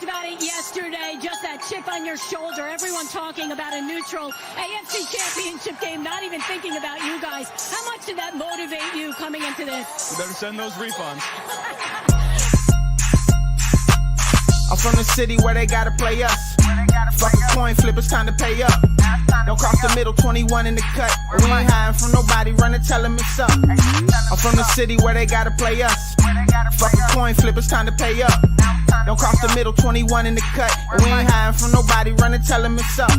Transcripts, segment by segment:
about it yesterday, just that chip on your shoulder. Everyone talking about a neutral AFC Championship game, not even thinking about you guys. How much did that motivate you coming into this? You better send those refunds. I'm from the city where they gotta play us. Fuck a coin flip, it's time to pay up. Don't cross the middle, 21 in the cut. We ain't hiding from nobody, run and tell them it's up. I'm from the city where they gotta play us. Fuck a coin flip, it's time to pay up. Don't cross the middle, 21 in the cut. We ain't hiding from nobody, run and tell them it's up.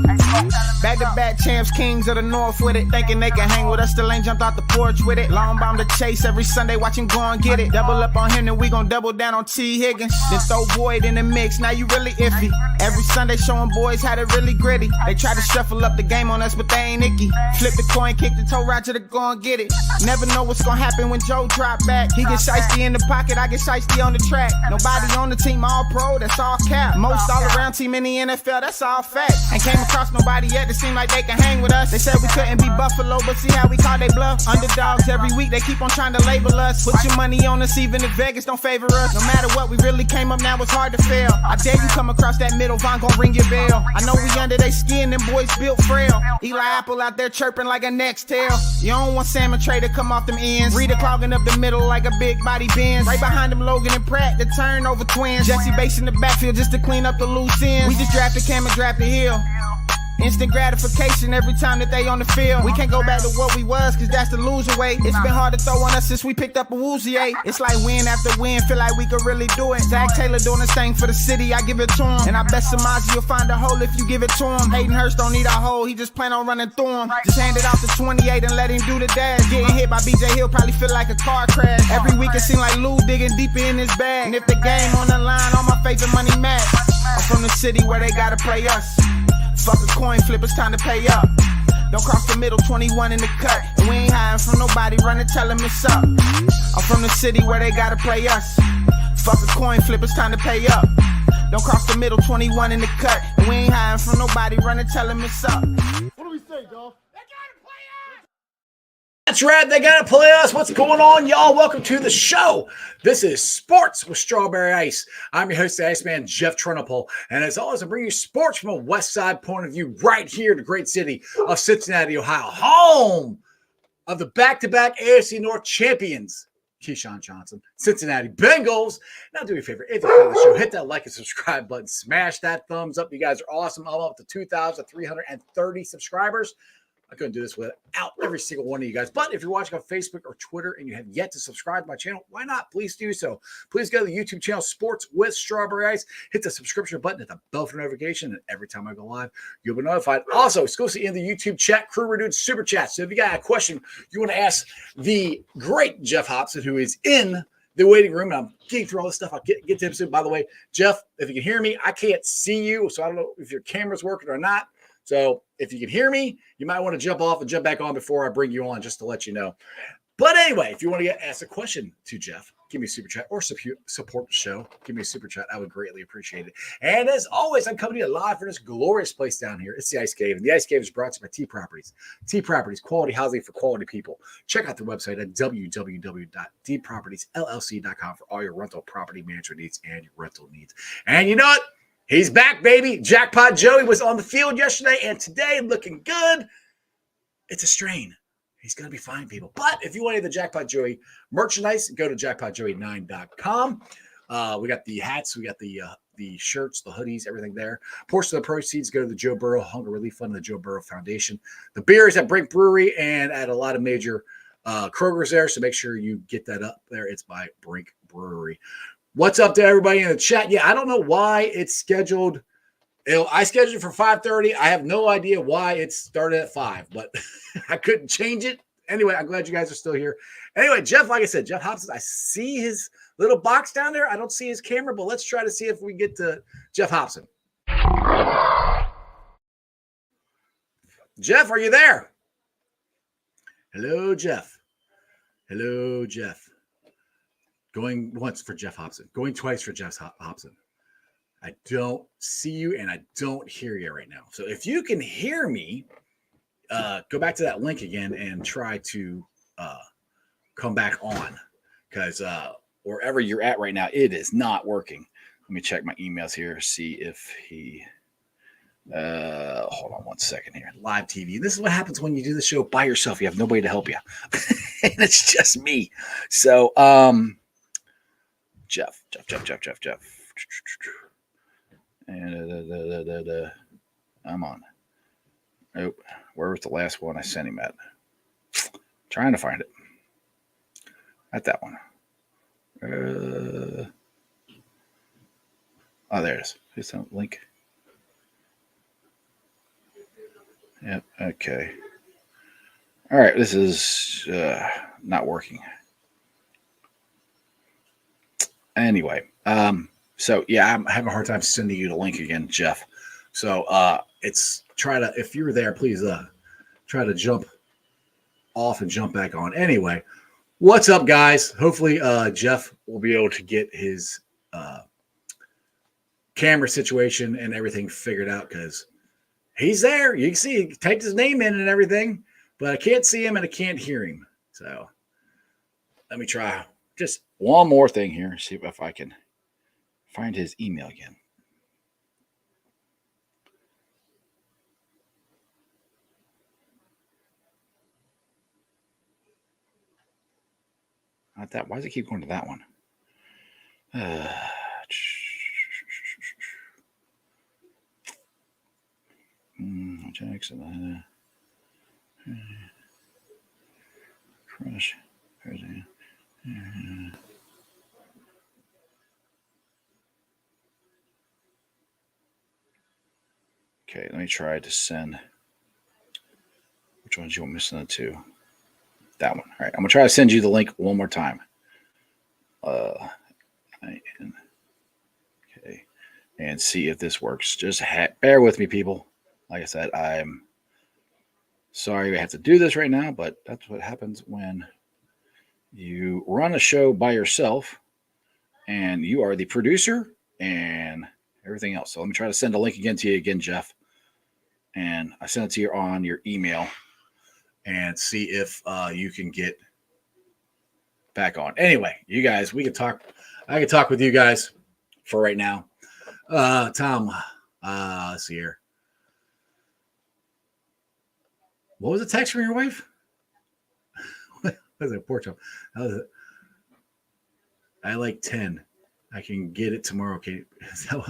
Back-to-back champs, kings of the north with it. Thinking they can hang with us, still ain't jumped out the porch with it. Long bomb to chase every Sunday, watch him go and get it. Double up on him, then we gon' double down on T. Higgins. Then throw Boyd in the mix, now you really iffy. Every Sunday showing boys how to really gritty. They try to shuffle up the game on us, but they ain't icky. Flip the coin, kick the toe Roger to go and get it. Never know what's gonna happen when Joe drop back. He get shiesty in the pocket, I get shiesty on the track. Nobody on the team all pro, that's all cap. Most all around team in the NFL, that's all fact. Ain't came across nobody yet that seem like they can hang with us. They said we couldn't be Buffalo, but see how we call they bluff. Underdogs every week, they keep on trying to label us. Put your money on us, even if Vegas don't favor us. No matter what, we really came up, now it's hard to fail. I dare you come across that middle, Von gon' ring your bell. I know we under they skin, them boys built frail. Eli Apple out there chirping like a next tail. You don't want Salmon Trey to come off them ends. Rita clogging up the middle like a big body Benz. Right behind them Logan and Pratt, the turnover twins. Jesse Bates in the backfield just to clean up the loose ends. We just drafted Cam and drafted Hill. Instant gratification every time that they on the field. We can't go back to what we was, cause that's the loser way. It's been hard to throw on us since we picked up a Woozier. It's like win after win, feel like we could really do it. Zach Taylor doing his thing for the city, I give it to him. And I bet Samaji will find a hole if you give it to him. Hayden Hurst don't need a hole, he just plan on running through him. Just hand it off to 28 and let him do the dash. Getting hit by BJ Hill probably feel like a car crash. Every week it seem like Lou digging deeper in his bag. And if the game on the line, all my favorite money match. I'm from the city where they gotta play us. Fuck a coin flip, it's time to pay up. Don't cross the middle, 21 in the cut. And we ain't hiding from nobody, run and tell them it's up. I'm from the city where they gotta play us. Fuck a coin flip, it's time to pay up. Don't cross the middle, 21 in the cut. And we ain't hiding from nobody, run and tell them it's up. What do we say, Geoff? That's right, they gotta play us. What's going on, y'all? Welcome to the show. This is Sports with Strawberry Ice. I'm your host, the Iceman, Jeff Trenopole. And as always, I bring you sports from a West Side point of view right here in the great city of Cincinnati, Ohio, home of the back-to-back AFC North champions, Keyshawn Johnson, Cincinnati Bengals. Now do me a favor, if you follow the show, hit that like and subscribe button. Smash that thumbs up. You guys are awesome. I'm up to 2,330 subscribers. I couldn't do this without every single one of you guys. But if you're watching on Facebook or Twitter and you have yet to subscribe to my channel, why not? Please do so. Please go to the YouTube channel, Sports with Strawberry Ice. Hit the subscription button, hit the bell for notification, and every time I go live, you'll be notified. Also, exclusively in the YouTube chat crew, we're doing super chats. So if you got a question you want to ask the great Geoff Hobson, who is in the waiting room, and I'm getting through all this stuff. I'll get to him soon. By the way, Geoff, if you can hear me, I can't see you, so I don't know if your camera's working or not. So if you can hear me, you might want to jump off and jump back on before I bring you on, just to let you know. But anyway, if you want to ask a question to Geoff, give me a super chat or support the show. Give me a super chat. I would greatly appreciate it. And as always, I'm coming to you live from this glorious place down here. It's the Ice Cave. And the Ice Cave is brought to you by T Properties. T Properties, quality housing for quality people. Check out their website at www.dpropertiesllc.com for all your rental property management needs and your rental needs. And you know what? He's back, baby. Jackpot Joey was on the field yesterday and today, looking good. It's a strain. He's going to be fine, people. But if you want any of the Jackpot Joey merchandise, go to jackpotjoey9.com. We got the hats. We got the shirts, the hoodies, everything there. Portion of the proceeds go to the Joe Burrow Hunger Relief Fund and the Joe Burrow Foundation. The beer is at Brink Brewery and at a lot of major Kroger's there, so make sure you get that up there. It's by Brink Brewery. What's up to everybody in the chat? Yeah, I don't know why it's scheduled. I scheduled it for 5:30. I have no idea why it started at 5, but I couldn't change it. Anyway, I'm glad you guys are still here. Anyway, Geoff, like I said, Geoff Hobson, I see his little box down there. I don't see his camera, but let's try to see if we get to Geoff Hobson. Geoff, are you there? Hello, Geoff. Hello, Geoff. Going once for Geoff Hobson. Going twice for Geoff Hobson. I don't see you and I don't hear you right now. So if you can hear me, go back to that link again and try to come back on, because wherever you're at right now, it is not working. Let me check my emails here, see if he hold on one second here. Live TV. This is what happens when you do the show by yourself. You have nobody to help you. And it's just me. So Jeff. And I'm on. Nope. Where was the last one I sent him at? Trying to find it. At that one. Oh, there it is. Here's the link. Yep. Okay. All right. This is not working. Anyway. So yeah, I'm having a hard time sending you the link again, Jeff. So if you're there, please try to jump off and jump back on. Anyway, what's up, guys? Hopefully Jeff will be able to get his camera situation and everything figured out, because he's there. You can see he typed his name in and everything, but I can't see him and I can't hear him. So let me try just one more thing here. See if I can find his email again. Not that. Why does it keep going to that one? Jackson. Crush. Okay, let me try to send. Which ones you want me to send it to? That one. All right, I'm gonna try to send you the link one more time. Okay, and see if this works. Just bear with me, people. Like I said, I'm sorry we have to do this right now, but that's what happens when you run a show by yourself and you are the producer and everything else. So let me try to send a link again to you again, Jeff. And I sent it to you on your email and see if you can get back on. Anyway, you guys, we can talk. I can talk with you guys for right now. Tom, let's see here. What was the text from your wife? What was it? Poor Tom. That was it. I like 10. I can get it tomorrow. Okay.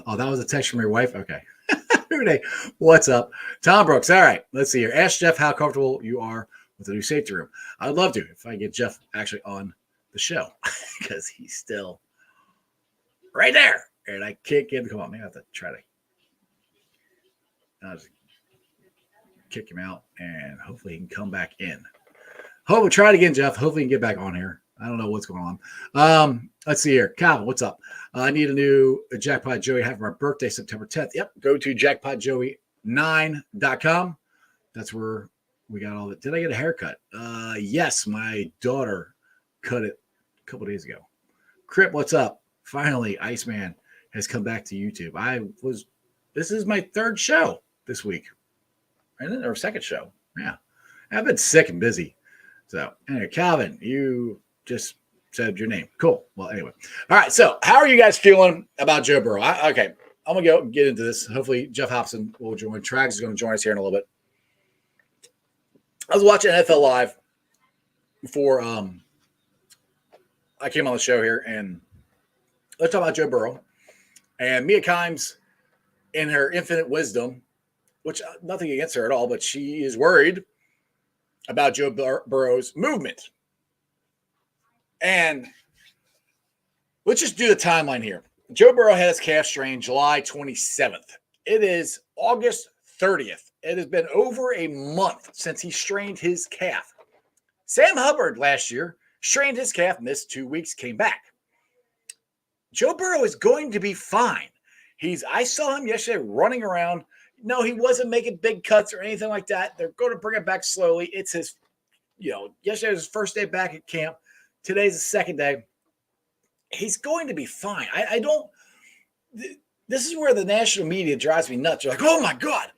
Oh, that was a text from your wife? Okay. What's up? Tom Brooks. All right. Let's see here. Ask Jeff how comfortable you are with the new safety room. I'd love to if I get Jeff actually on the show, because he's still right there. And I can't get him to come on. Maybe I have to try to just kick him out, and hopefully he can come back in. We'll try it again, Jeff. Hopefully he can get back on here. I don't know what's going on. Let's see here. Calvin, what's up? I need a new Jackpot Joey. Have my birthday September 10th. Yep. Go to jackpotjoey9.com. That's where we got all that. Did I get a haircut? Yes, my daughter cut it a couple days ago. Crip, what's up? Finally, Iceman has come back to YouTube. This is my third show this week. Or second show. Yeah. I've been sick and busy. So, anyway, Calvin, you just said your name. Cool. Well, anyway. All right. So, how are you guys feeling about Joe Burrow? Okay. I'm going to go get into this. Hopefully, Geoff Hobson will join. Trags is going to join us here in a little bit. I was watching NFL Live before I came on the show here, and let's talk about Joe Burrow. And Mia Kimes, in her infinite wisdom, which nothing against her at all, but she is worried about Joe Burrow's movement. And let's just do the timeline here. Joe Burrow had his calf strain July 27th. It is August 30th. It has been over a month since he strained his calf. Sam Hubbard last year strained his calf, missed 2 weeks, came back. Joe Burrow is going to be fine. I saw him yesterday running around. No, he wasn't making big cuts or anything like that. They're going to bring it back slowly. It's his, yesterday was his first day back at camp. Today's the second day. He's going to be fine. This is where the national media drives me nuts. They're like, oh my God,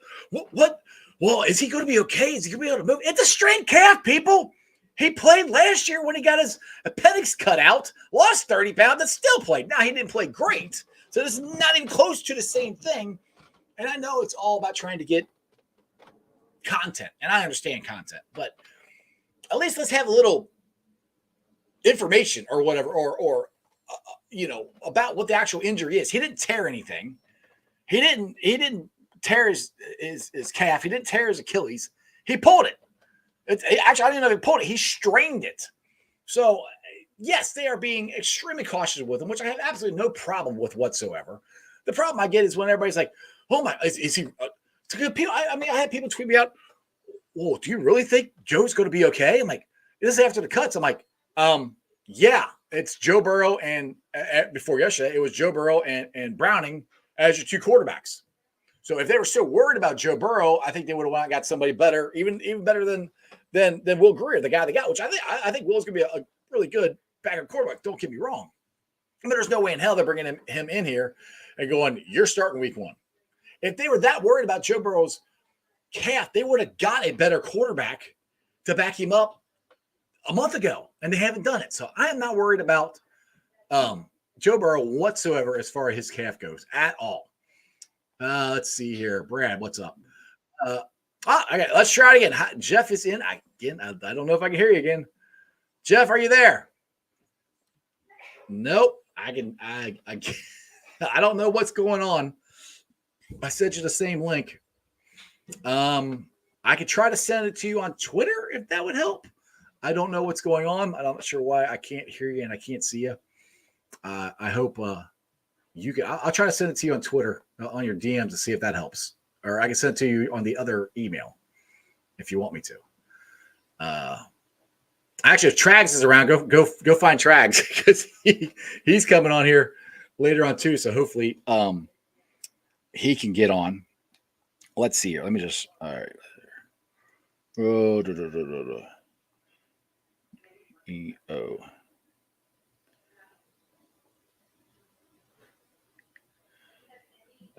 what? Well, is he going to be okay? Is he going to be able to move? It's a strained calf, people. He played last year when he got his appendix cut out, lost 30 pounds, and still played. Now, he didn't play great, So this is not even close to the same thing. And I know it's all about trying to get content, and I understand content, but at least let's have a little information or whatever, or about what the actual injury is. He didn't tear anything. He didn't tear his calf. He didn't tear his Achilles. He pulled it. Actually, I didn't know if he pulled it. He strained it. So yes, they are being extremely cautious with him, which I have absolutely no problem with whatsoever. The problem I get is when everybody's like, "Oh my, is he?" I mean, I had people tweet me out, "Whoa, do you really think Joe's going to be okay?" I'm like, "This is after the cuts." I'm like, yeah, it's Joe Burrow and before yesterday, it was Joe Burrow and Browning as your two quarterbacks. So if they were so worried about Joe Burrow, I think they would have got somebody better, even better than Will Greer, the guy they got. Which I think Will's going to be a really good backup quarterback. Don't get me wrong, but there's no way in hell they're bringing him in here and going, "You're starting week 1." If they were that worried about Joe Burrow's calf, they would have got a better quarterback to back him up a month ago, and they haven't done it. So I am not worried about Joe Burrow whatsoever as far as his calf goes at all. Let's see here. Brad, what's up? Okay, let's try it again. Jeff is in. I don't know if I can hear you again. Jeff, are you there? Nope. I don't know what's going on. I sent you the same link. I could try to send it to you on Twitter if that would help. I don't know what's going on. I'm not sure why I can't hear you and I can't see you. I hope you can. I'll try to send it to you on Twitter on your DMs to see if that helps, or I can send it to you on the other email if you want me to. Actually, if Trags is around, go find Trags because he's coming on here later on too. So hopefully he can get on. Let's see here. Let me just. All right. EO.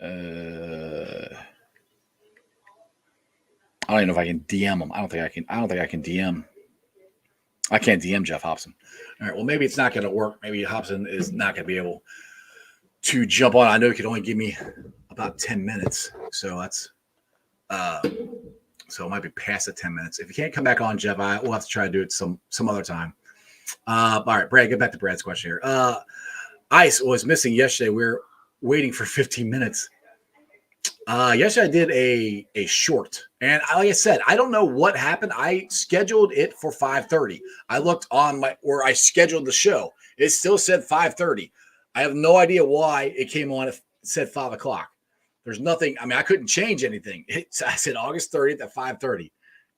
I don't even know if I can DM him. I don't think I can DM. I can't DM Geoff Hobson. All right. Well, maybe it's not going to work. Maybe Hobson is not going to be able to jump on. I know he could only give me about 10 minutes. So that's so it might be past the 10 minutes. If you can't come back on, Jeff, we'll have to try to do it some other time. All right, Brad, get back to Brad's question here. Ice was missing yesterday. We're waiting for 15 minutes. Yesterday I did a short, and like I said, I don't know what happened. I scheduled it for 5:30. I looked on where I scheduled the show. It still said 5:30. I have no idea why it came on. It said 5 o'clock. There's nothing. I mean, I couldn't change anything. I said August 30th at 5:30,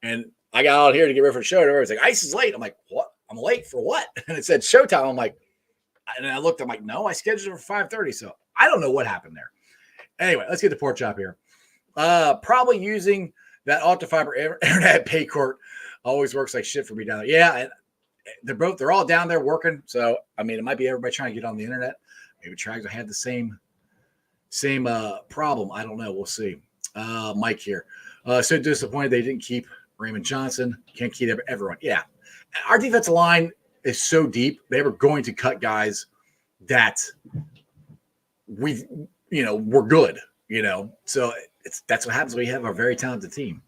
and I got out here to get ready for the show. And everybody's like, "Ice is late." I'm like, "What? I'm late for what?" And it said showtime. I'm like, and I looked. I'm like, "No, I scheduled it for 5:30." So I don't know what happened there. Anyway, let's get to Pork Chop here. Probably using that Optifiber internet Paycourt always works like shit for me down there. Yeah, they're all down there working. So I mean, it might be everybody trying to get on the internet. Maybe Trags had the same problem. I don't know. We'll see. Mike here. So disappointed they didn't keep Raymond Johnson. Can't keep everyone. Yeah, our defensive line is so deep. They were going to cut guys that we're good. So that's what happens when you have a very talented team.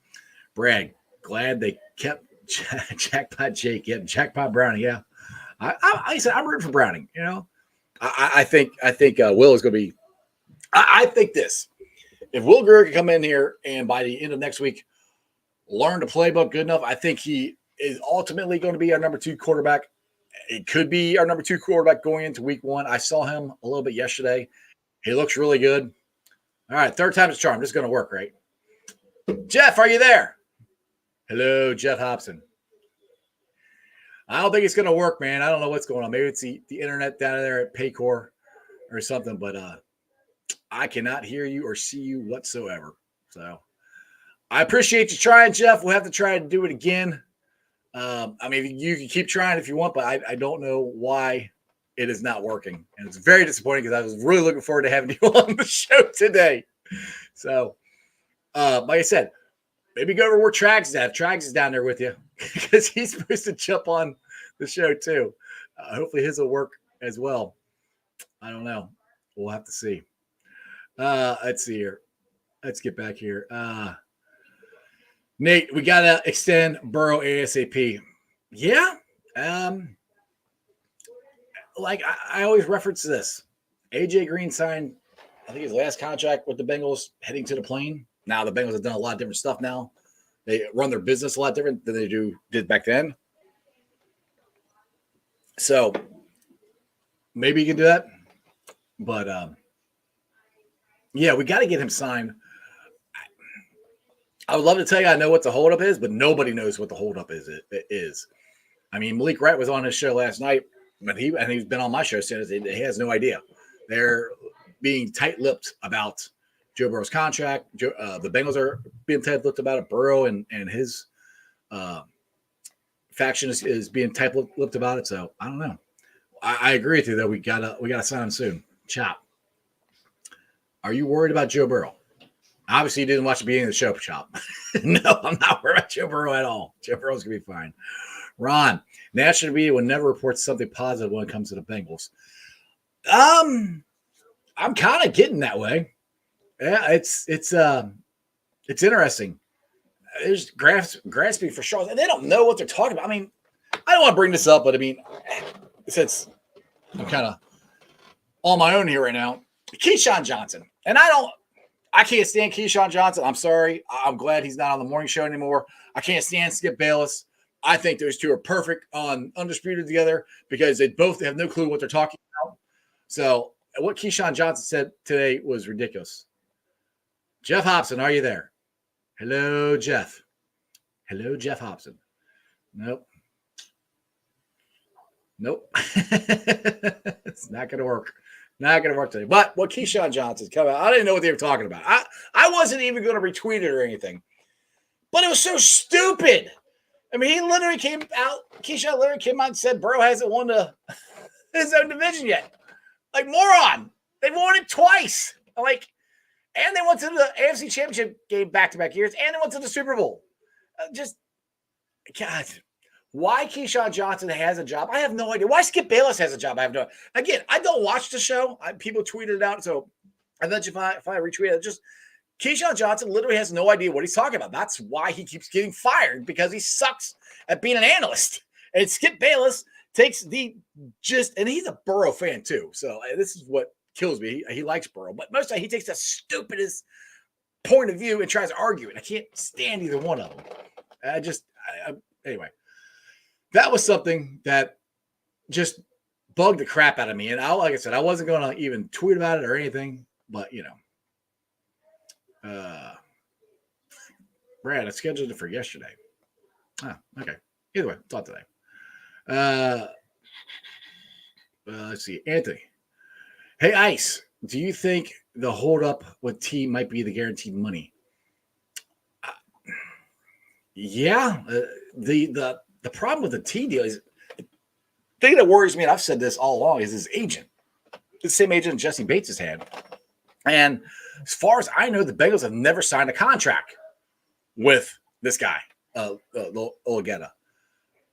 Brad, glad they kept Jackpot Jake. Yeah, Jackpot Browning. Yeah, I said I'm rooting for Browning. I think Will is going to be. I think this. If Will Greer can come in here and by the end of next week learn the playbook good enough, I think he is ultimately going to be our number 2 quarterback. It could be our number 2 quarterback going into week 1. I saw him a little bit yesterday. He looks really good. All right, third time's a charm. This is going to work, right? Jeff, are you there? Hello, Geoff Hobson. I don't think it's going to work, man. I don't know what's going on. Maybe it's the internet down there at Paycor or something, but I cannot hear you or see you whatsoever. So I appreciate you trying, Jeff. We'll have to try to do it again. I mean, you can keep trying if you want, but I don't know why it is not working. And it's very disappointing because I was really looking forward to having you on the show today. So, like I said, maybe go over where Trags is at. Trags is down there with you because he's supposed to jump on the show too. Hopefully his will work as well. I don't know. We'll have to see. Let's see here. Let's get back here. Nate, we gotta extend Burrow ASAP. Yeah. Like I always reference this. AJ Green signed, I think, his last contract with the Bengals heading to the plane. Now the Bengals have done a lot of different stuff now. They run their business a lot different than they did back then. So maybe you can do that. But yeah, we got to get him signed. I would love to tell you I know what the holdup is, but nobody knows what the holdup is. I mean, Malik Wright was on his show last night, but he's been on my show since. He has no idea. They're being tight-lipped about Joe Burrow's contract. The Bengals are being tight-lipped about it. Burrow and his faction is being tight-lipped about it. So I don't know. I agree with you though. We gotta sign him soon. Chop. Are you worried about Joe Burrow? Obviously, you didn't watch the beginning of the show, Chop. No, I'm not worried about Joe Burrow at all. Joe Burrow's gonna be fine. Ron, national media will never report something positive when it comes to the Bengals. I'm kind of getting that way. Yeah, it's interesting. There's grasping for straws, and they don't know what they're talking about. I mean, I don't want to bring this up, but I mean, since I'm kind of on my own here right now, Keyshawn Johnson, and I can't stand Keyshawn Johnson. I'm sorry. I'm glad he's not on the morning show anymore. I can't stand Skip Bayless. I think those two are perfect on Undisputed together because they both have no clue what they're talking about. So what Keyshawn Johnson said today was ridiculous. Geoff Hobson, are you there? Hello, Jeff. Hello, Geoff Hobson. Nope. It's not going to work. Not going to work today. But what Keyshawn Johnson's coming out, I didn't know what they were talking about. I wasn't even going to retweet it or anything. But it was so stupid. I mean, he literally came out. Keyshawn literally came out and said Burrow hasn't won his own division yet. Like, moron. They've won it twice. Like, and they went to the AFC Championship game back-to-back years, and they went to the Super Bowl. God. Why Keyshawn Johnson has a job, I have no idea. Why Skip Bayless has a job, I have no idea. Again, I don't watch the show. People tweeted it out, so I bet you if I retweet it, just Keyshawn Johnson literally has no idea what he's talking about. That's why he keeps getting fired, because he sucks at being an analyst. And Skip Bayless takes and he's a Burrow fan too. So this is what kills me. He likes Burrow, but most of the time he takes the stupidest point of view and tries to argue it. I can't stand either one of them. Anyway. That was something that just bugged the crap out of me. And like I said, I wasn't going to even tweet about it or anything, but Brad, I scheduled it for yesterday. Okay. Either way, thought today. Let's see. Anthony. Hey, Ice, do you think the holdup with T might be the guaranteed money? Yeah. The problem with the T deal is the thing that worries me, and I've said this all along, is his agent. The same agent Jesse Bates has had. And as far as I know, the Bengals have never signed a contract with this guy, Olageta.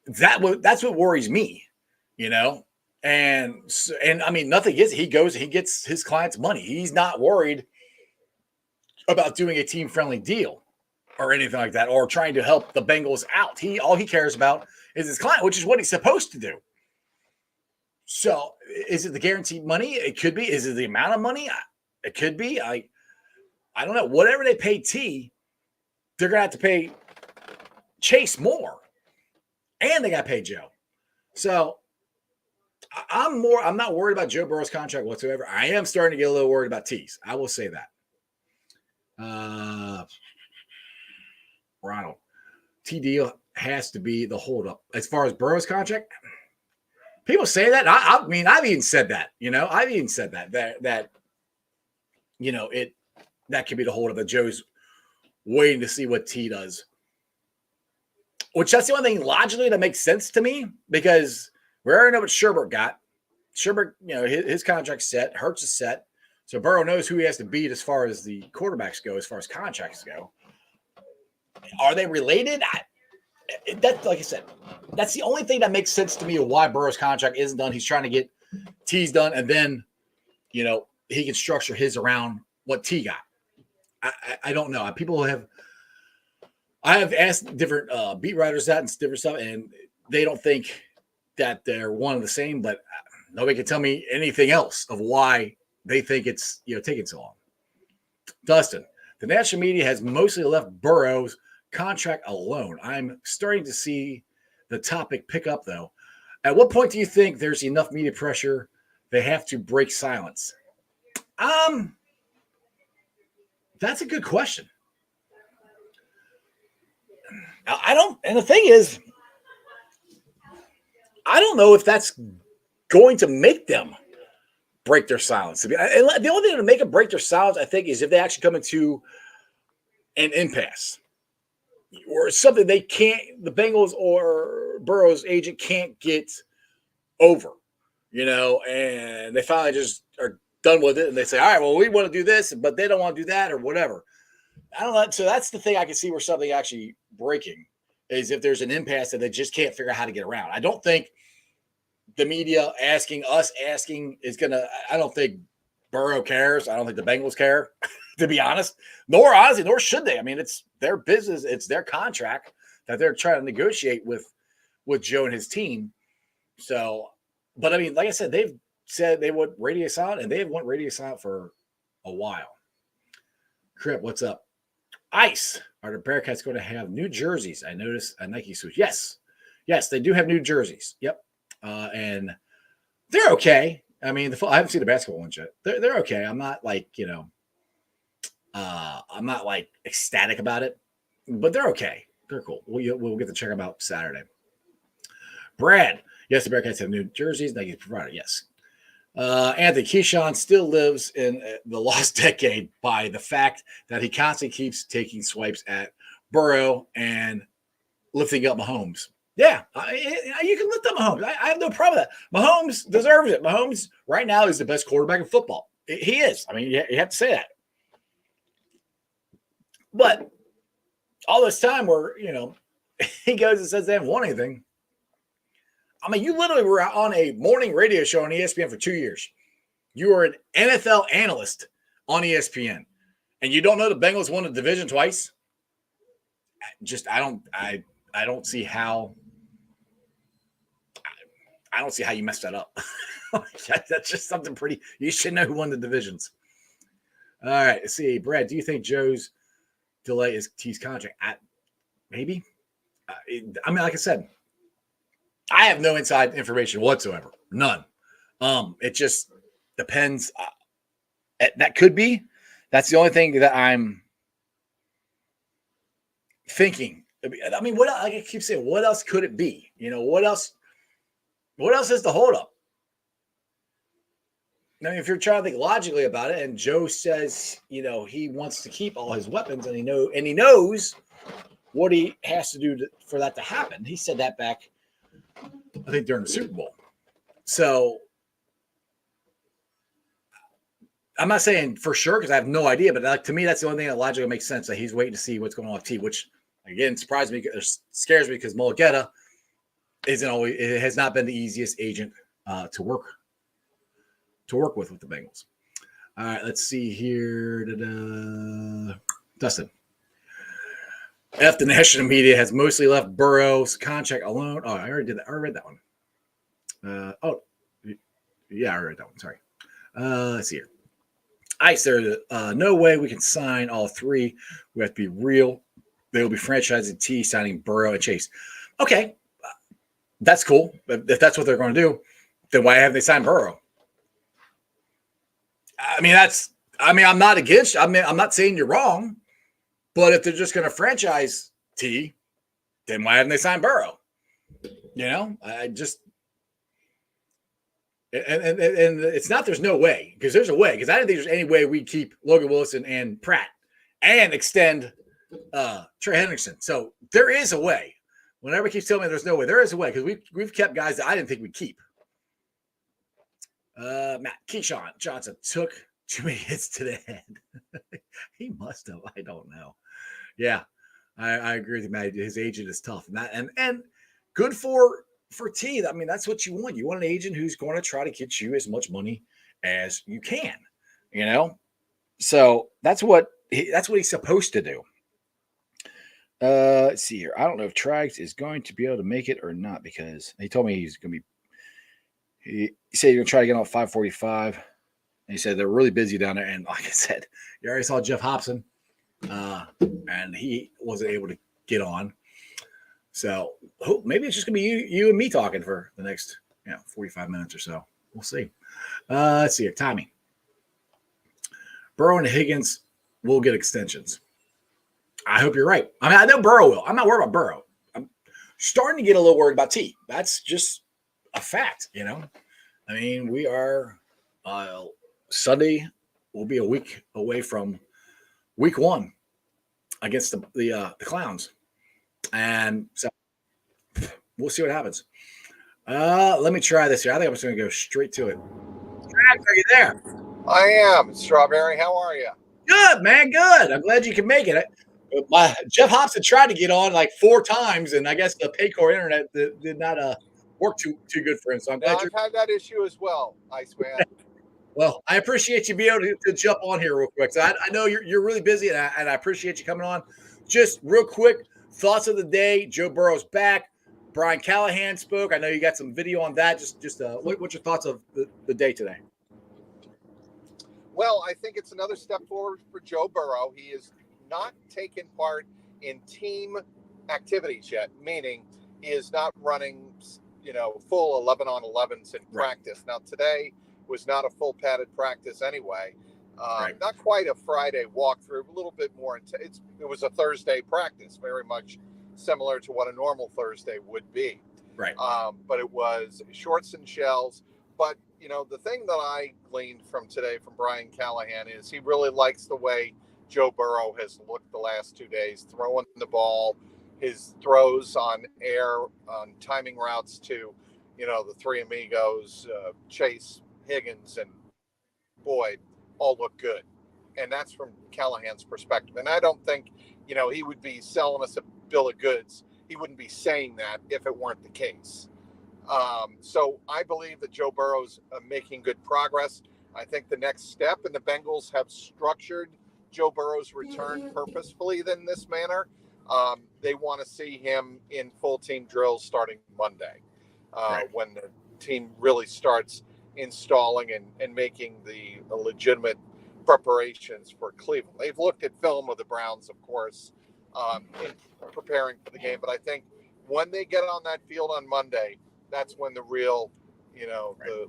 That's what worries me, And I mean, nothing is. He gets his client's money. He's not worried about doing a team-friendly deal or anything like that, or trying to help the Bengals out. All he cares about is his client, which is what he's supposed to do. So is it the guaranteed money? It could be. Is it the amount of money? It could be. I don't know. Whatever they pay T, they're going to have to pay Chase more. And they got to pay Joe. So I'm not worried about Joe Burrow's contract whatsoever. I am starting to get a little worried about T's. I will say that. Ronald, T deal has to be the holdup. As far as Burrow's contract, people say that. I mean, I've even said that. I've even said that that could be the holdup. That Joe's waiting to see what T does. Which that's the only thing logically that makes sense to me, because we already know what Sherbert got. Sherbert, his contract's set. Hurts is set. So Burrow knows who he has to beat as far as the quarterbacks go, as far as contracts go. Are they related? Like I said, that's the only thing that makes sense to me of why Burrow's contract isn't done. He's trying to get T's done, and then, he can structure his around what T got. I don't know. I have asked different beat writers that and different stuff, and they don't think that they're one and the same, but nobody can tell me anything else of why they think it's taking so long. Dustin, the national media has mostly left Burrow's contract alone. I'm starting to see the topic pick up, though. At what point do you think there's enough media pressure they have to break silence? That's a good question. And the thing is, I don't know if that's going to make them break their silence. The only thing to make them break their silence, I think, is if they actually come into an impasse or something the Bengals or Burrow's agent can't get over, and they finally just are done with it, and they say, all right, well, we want to do this, but they don't want to do that or whatever. I don't know. So that's the thing I can see where something actually breaking is if there's an impasse that they just can't figure out how to get around. I don't think the media asking is going to – I don't think Burrow cares. I don't think the Bengals care, to be honest. Nor should they. I mean, it's their business. It's their contract that they're trying to negotiate with Joe and his team. So, but I mean, like I said, they've said they want radio silent, and they have want radio silent for a while. Crip, what's up? Ice, are the Bearcats going to have new jerseys? I noticed a Nike swoosh. Yes, they do have new jerseys. Yep, and they're okay. I mean, I haven't seen the basketball ones yet. They're okay. I'm not like I'm not like ecstatic about it, but they're okay. They're cool. We'll get to check them out Saturday. Brad, yes, the Bearcats have new jerseys. Nike provided. Yes. Anthony Keyshawn still lives in the lost decade by the fact that he constantly keeps taking swipes at Burrow and lifting up Mahomes. Yeah, you can lift up Mahomes. I have no problem with that. Mahomes deserves it. Mahomes right now is the best quarterback in football. He is. I mean, you have to say that. But all this time where, he goes and says they haven't won anything. I mean, you literally were on a morning radio show on ESPN for 2 years. You were an NFL analyst on ESPN, and you don't know the Bengals won the division twice. I don't see how. I don't see how you messed that up. That's just something pretty. You should know who won the divisions. All right, let's see, Brad. Do you think Joe's delay is T's contract? Maybe. I mean, like I said. I have no inside information whatsoever. None. It just depends. That could be. That's the only thing that I'm thinking. I mean, like I keep saying, what else could it be? What else is the holdup? I mean, if you're trying to think logically about it, and Joe says, he wants to keep all his weapons, and he knows what he has to do for that to happen. He said that back, I think, during the Super Bowl. So I'm not saying for sure because I have no idea, but to me, that's the only thing that logically makes sense, that he's waiting to see what's going on with T, which again surprised me, scares me, because Mulugeta it has not been the easiest agent to work with the Bengals. All right, let's see here. Dustin. F, the national media has mostly left Burrow's contract alone. Oh, I already did that. I read that one. Yeah, I read that one. Sorry. Let's see here. Ice, there's no way we can sign all three. We have to be real. They will be franchising T, signing Burrow and Chase. Okay, that's cool. If that's what they're going to do, then why haven't they signed Burrow? I'm not against. I'm not saying you're wrong. But if they're just going to franchise T, then why haven't they signed Burrow? I just and it's not there's no way, because there's a way, because I don't think there's any way we keep Logan Wilson and Pratt and extend Trey Hendrickson. So there is a way. When everybody keeps telling me there's no way, there is a way, because we've kept guys that I didn't think we'd keep. Matt Keyshawn Johnson took too many hits to the head. He must have. I don't know. Yeah, I agree with you, Matt. His agent is tough, and good for T. I mean, that's what you want. You want an agent who's going to try to get you as much money as you can. you know? So that's what he's supposed to do. Let's see here. I don't know if Trags is going to be able to make it or not because he told me he's going to be. He said he's going to try to get on at 5:45. And he said they're really busy down there. And like I said, you already saw Geoff Hobson, and he wasn't able to get on. So maybe it's just going to be you and me talking for the next 45 minutes or so. We'll see. Let's see here. Timing. Burrow and Higgins will get extensions. I hope you're right. I mean, I know Burrow will. I'm not worried about Burrow. I'm starting to get a little worried about T. That's just a fact, I mean, we are Sunday. We'll be a week away from week 1 against the Clowns, and so we'll see what happens. Let me try this here. I think I'm just going to go straight to it. Trags, are you there? I am. Strawberry, how are you? Good, man. Good. I'm glad you can make it. Geoff Hobson tried to get on like 4 times, and I guess the Paycor internet did not work too good for him. So I'm glad I've had that issue as well, Iceman. Well, I appreciate you being able to jump on here real quick. So I know you're really busy, and I appreciate you coming on. Just real quick, thoughts of the day. Joe Burrow's back. Brian Callahan spoke. I know you got some video on that. Just what's your thoughts of the day today? Well, I think it's another step forward for Joe Burrow. He is not taken part in team activities yet, meaning he is not running, full 11-on-11s in practice. Now, today was not a full padded practice anyway. Not quite a Friday walkthrough, a little bit more. It was a Thursday practice, very much similar to what a normal Thursday would be. Right. But it was shorts and shells. But, the thing that I gleaned from today from Brian Callahan is he really likes the way Joe Burrow has looked the last 2 days, throwing the ball, his throws on air, on timing routes to, the three amigos, Chase, Higgins, and Boyd all look good. And that's from Callahan's perspective. And I don't think, he would be selling us a bill of goods. He wouldn't be saying that if it weren't the case. So I believe that Joe Burrow's making good progress. I think the next step, and the Bengals have structured Joe Burrow's return purposefully in this manner. They want to see him in full team drills starting Monday, when the team really starts installing and making the legitimate preparations for Cleveland. They've looked at film of the Browns, of course, in preparing for the game. But I think when they get on that field on Monday, that's when the real, the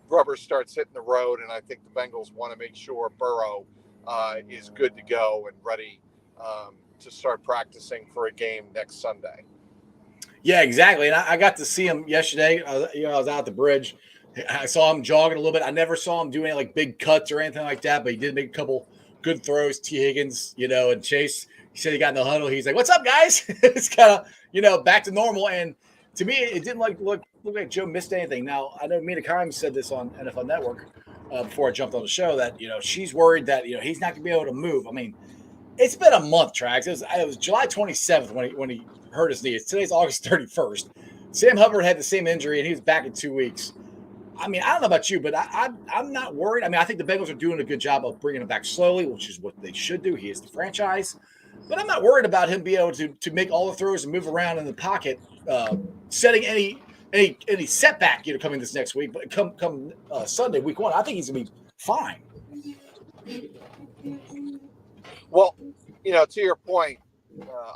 rubber starts hitting the road. And I think the Bengals want to make sure Burrow is good to go and ready to start practicing for a game next Sunday. Yeah, exactly. And I got to see him yesterday. I was out at the bridge. I saw him jogging a little bit. I never saw him do any like big cuts or anything like that, but he did make a couple good throws. T. Higgins, and Chase, he said he got in the huddle. He's like, "What's up, guys?" It's kind of, back to normal. And to me, it didn't look like Joe missed anything. Now, I know Mina Kimes said this on NFL Network before I jumped on the show that, she's worried that, he's not going to be able to move. I mean, it's been a month, Trags. It was July 27th when he hurt his knee. Today's August 31st. Sam Hubbard had the same injury, and he was back in 2 weeks. I mean, I don't know about you, but I'm not worried. I mean, I think the Bengals are doing a good job of bringing him back slowly, which is what they should do. He is the franchise. But I'm not worried about him being able to make all the throws and move around in the pocket, setting any setback, coming this next week. But come Sunday, week 1, I think he's going to be fine. Well, to your point,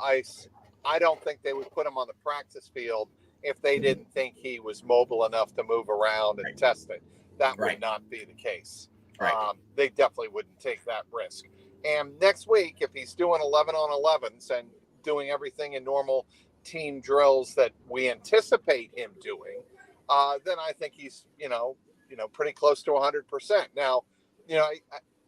Ice, I don't think they would put him on the practice field if they didn't think he was mobile enough to move around and test it. That would not be the case. Right. They definitely wouldn't take that risk. And next week, if he's doing 11-on-11s and doing everything in normal team drills that we anticipate him doing, then I think he's, pretty close to 100%. Now,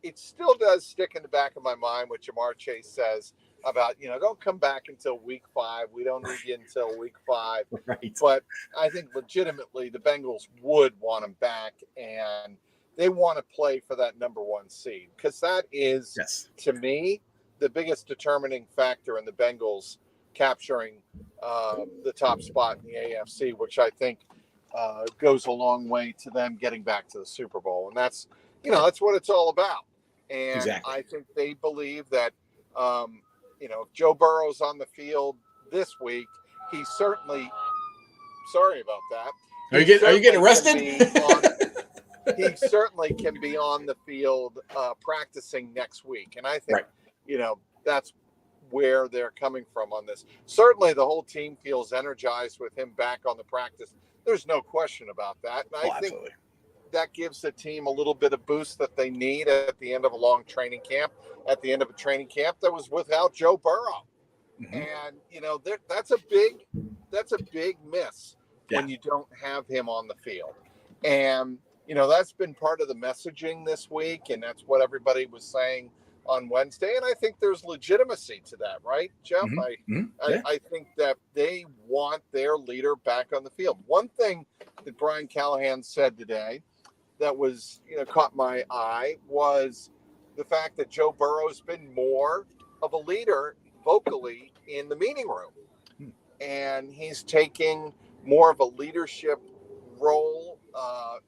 it still does stick in the back of my mind what Jamar Chase says about, don't come back until week 5. We don't need you until week 5. Right. But I think legitimately the Bengals would want him back, and they want to play for that number 1 seed, because that is, to me, the biggest determining factor in the Bengals capturing the top spot in the AFC, which I think goes a long way to them getting back to the Super Bowl. And that's, that's what it's all about. And Exactly. I think they believe that, if Joe Burrow's on the field this week, he certainly, sorry about that. Are you getting arrested? He certainly can be on the field practicing next week. And I think, that's where they're coming from on this. Certainly the whole team feels energized with him back on the practice. There's no question about that. And I think that gives the team a little bit of boost that they need at the end of a long training camp, at the end of a training camp that was without Joe Burrow. Mm-hmm. And, that's a big miss when you don't have him on the field. And, that's been part of the messaging this week. And that's what everybody was saying on Wednesday. And I think there's legitimacy to that, right, Jeff? Mm-hmm. I think that they want their leader back on the field. One thing that Brian Callahan said today that was, caught my eye was the fact that Joe Burrow's been more of a leader vocally in the meeting room. And he's taking more of a leadership role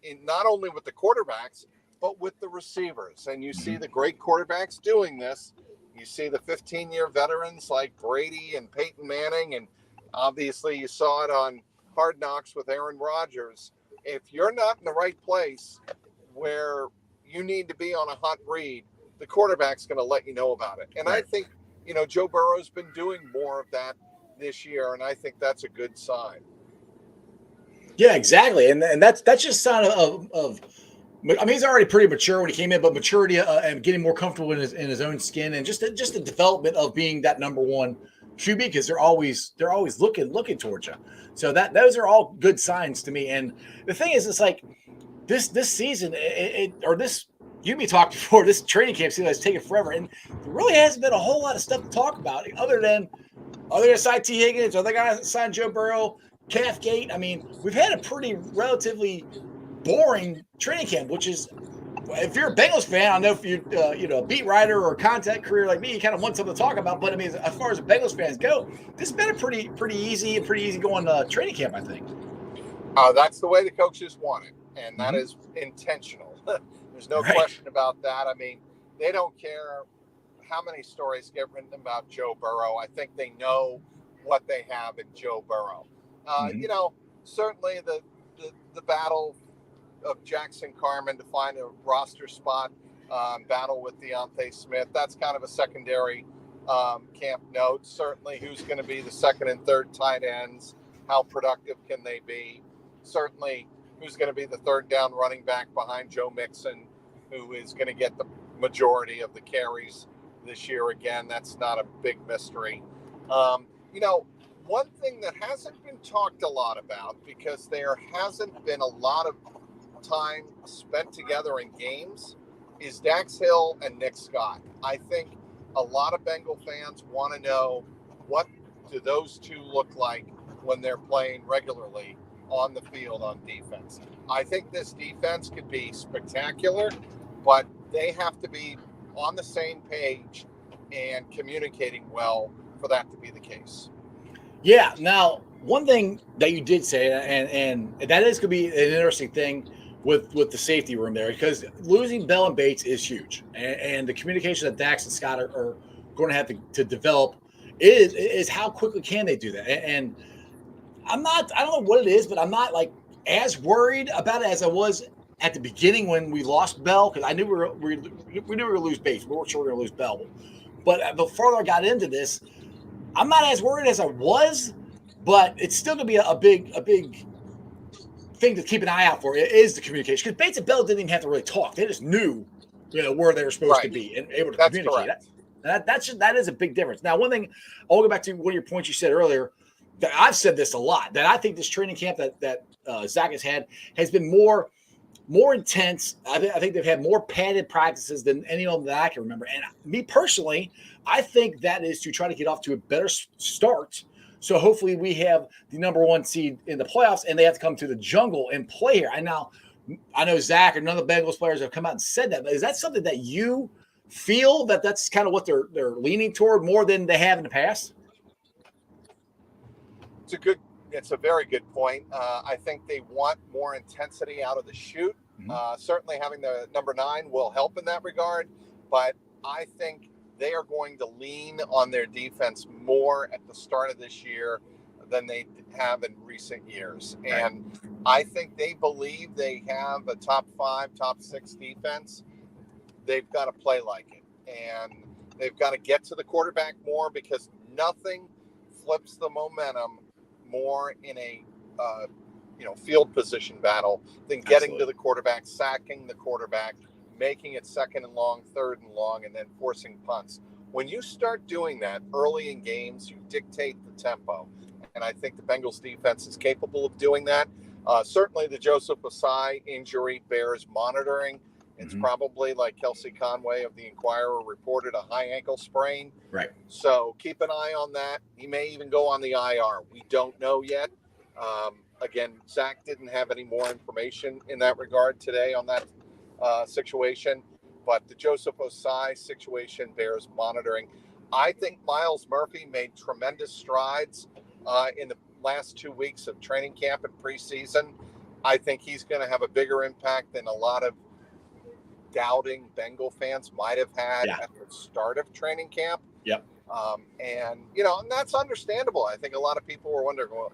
in not only with the quarterbacks, but with the receivers. And you see the great quarterbacks doing this. You see the 15-year veterans like Brady and Peyton Manning. And obviously you saw it on Hard Knocks with Aaron Rodgers. If you're not in the right place where you need to be on a hot read, the quarterback's going to let you know about it. And I think, Joe Burrow's been doing more of that this year. And I think that's a good sign. Yeah, exactly. And that's just a sign of he's already pretty mature when he came in, but maturity and getting more comfortable in his own skin, and just the development of being that number one QB, because they're always looking towards you. So those are all good signs to me. And the thing is, it's like this season you be talking before, this training camp season has taken forever, and there really hasn't been a whole lot of stuff to talk about other than sign T. Higgins, other guys sign Joe Burrow, Calfgate. I mean, we've had a pretty relatively boring training camp, which is, if you're a Bengals fan, I know if you're a beat writer or a content career like me, you kind of want something to talk about. But I mean, as far as the Bengals fans go, this has been a pretty easy going training camp, I think. That's the way the coaches want it, and that is intentional. There's no question about that. I mean, they don't care how many stories get written about Joe Burrow. I think they know what they have in Joe Burrow. Certainly the battle of Jackson Carman to find a roster spot, battle with Deontay Smith, that's kind of a secondary camp note. Certainly who's going to be the second and third tight ends, how productive can they be? Certainly who's going to be the third down running back behind Joe Mixon, who is going to get the majority of the carries this year. Again, that's not a big mystery. One thing that hasn't been talked a lot about, because there hasn't been a lot of time spent together in games, is Dax Hill and Nick Scott. I think a lot of Bengal fans want to know, what do those two look like when they're playing regularly on the field on defense? I think this defense could be spectacular, but they have to be on the same page and communicating well for that to be the case. Yeah. Now, one thing that you did say, and that is going to be an interesting thing with the safety room there, because losing Bell and Bates is huge, and the communication that Dax and Scott are going to have to develop is how quickly can they do that. And I don't know what it is, but I'm not like as worried about it as I was at the beginning when we lost Bell, because I knew we knew we were going to lose Bates. We weren't sure we were going to lose Bell. But the further I got into this, I'm not as worried as I was, but it's still going to be a big thing to keep an eye out for. It is the communication, because Bates and Bell didn't even have to really talk. They just knew, where they were supposed to be and able to communicate. That is a big difference. Now, one thing, I'll go back to one of your points you said earlier, that I've said this a lot, that I think this training camp that Zach has had has been more intense. I think they've had more padded practices than any of them that I can remember. And me personally, I think that is to try to get off to a better start. So hopefully we have the number one seed in the playoffs, and they have to come to the jungle and play here. I know Zach or none of the Bengals players have come out and said that, but is that something that you feel that's kind of what they're leaning toward more than they have in the past? It's a very good point. I think they want more intensity out of the chute. Certainly having the number 9 will help in that regard, but I think they are going to lean on their defense more at the start of this year than they have in recent years. Right. And I think they believe they have a top 5, top 6 defense. They've got to play like it. And they've got to get to the quarterback more, because nothing flips the momentum more in a field position battle than getting to the quarterback, sacking the quarterback, making it 2nd and long, 3rd and long, and then forcing punts. When you start doing that early in games, you dictate the tempo. And I think the Bengals defense is capable of doing that. Certainly the Joseph Ossai injury bears monitoring. It's probably, like Kelsey Conway of the Inquirer reported, a high ankle sprain. Right. So keep an eye on that. He may even go on the IR. We don't know yet. Again, Zach didn't have any more information in that regard today on that situation. But the Joseph Ossai situation bears monitoring. I think Miles Murphy made tremendous strides in the last 2 weeks of training camp and preseason. I think he's going to have a bigger impact than a lot of doubting Bengal fans might have had at the start of training camp. Yep. And that's understandable. I think a lot of people were wondering, well,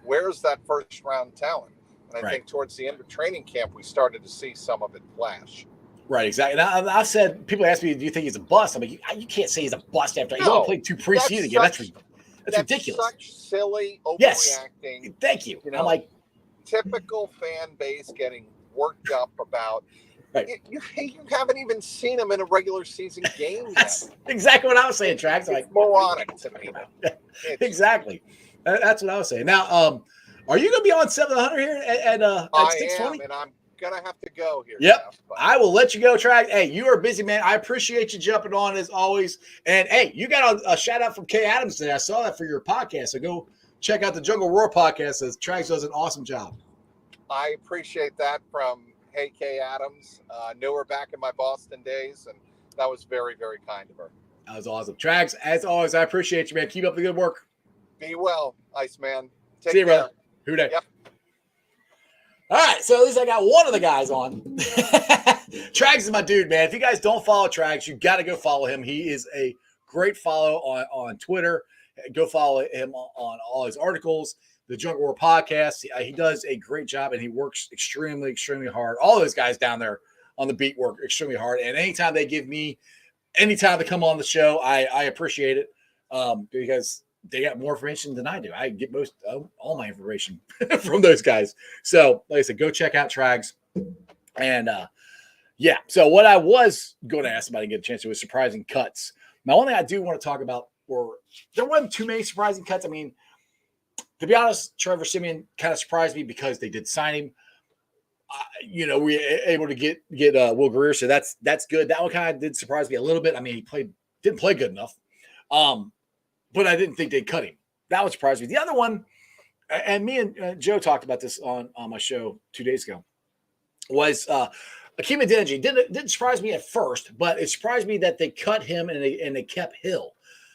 where's that first round talent? And I think towards the end of training camp, we started to see some of it flash. Right, exactly. And I've said, people ask me, do you think he's a bust? I'm like, you can't say he's a bust after he's only played 2 preseason games. That's ridiculous. Such silly overreacting. Yes. Thank you. I'm like, typical fan base getting worked up about. Right. You haven't even seen him in a regular season game yet. That's exactly what I was saying, Trags. It's moronic to me. Exactly. That's what I was saying. Now, are you going to be on 700 here at 620? I am, and I'm going to have to go here. Yep. Jeff, I will let you go, Trags. Hey, you are a busy man. I appreciate you jumping on as always. And, hey, you got a shout out from Kay Adams today. I saw that for your podcast. So go check out the Jungle Roar podcast. As Trags does an awesome job. I appreciate that from Hey Kay Adams. Knew her back in my Boston days, and that was very, very kind of her. That was awesome. Trags, as always, I appreciate you, man. Keep up the good work. Be well, Iceman. Take See you, care. brother. Who day? Yep. All right, so at least I got one of the guys on. Trags is my dude, man. If you guys don't follow Trags, you got to go follow him. He is a great follow on Twitter. Go follow him on all his articles, the Jungle War podcast. He does a great job, and he works extremely, extremely hard. All those guys down there on the beat work extremely hard. And anytime they give me any time to come on the show, I appreciate it because they got more information than I do. I get all my information from those guys. So, like I said, go check out Trags. And, so what I was going to ask, if I didn't get a chance to, was surprising cuts. Now, one thing I do want to talk about there wasn't too many surprising cuts. I mean, to be honest, Trevor Siemian kind of surprised me because they did sign him. We were able to get Will Greer, so that's good. That one kind of did surprise me a little bit. I mean, he didn't play good enough. But I didn't think they'd cut him. That would surprise me. The other one, and me and Joe talked about this on my show 2 days ago, was Akeem Adeniji. Didn't surprise me at first, but it surprised me that they cut him and they kept Hill,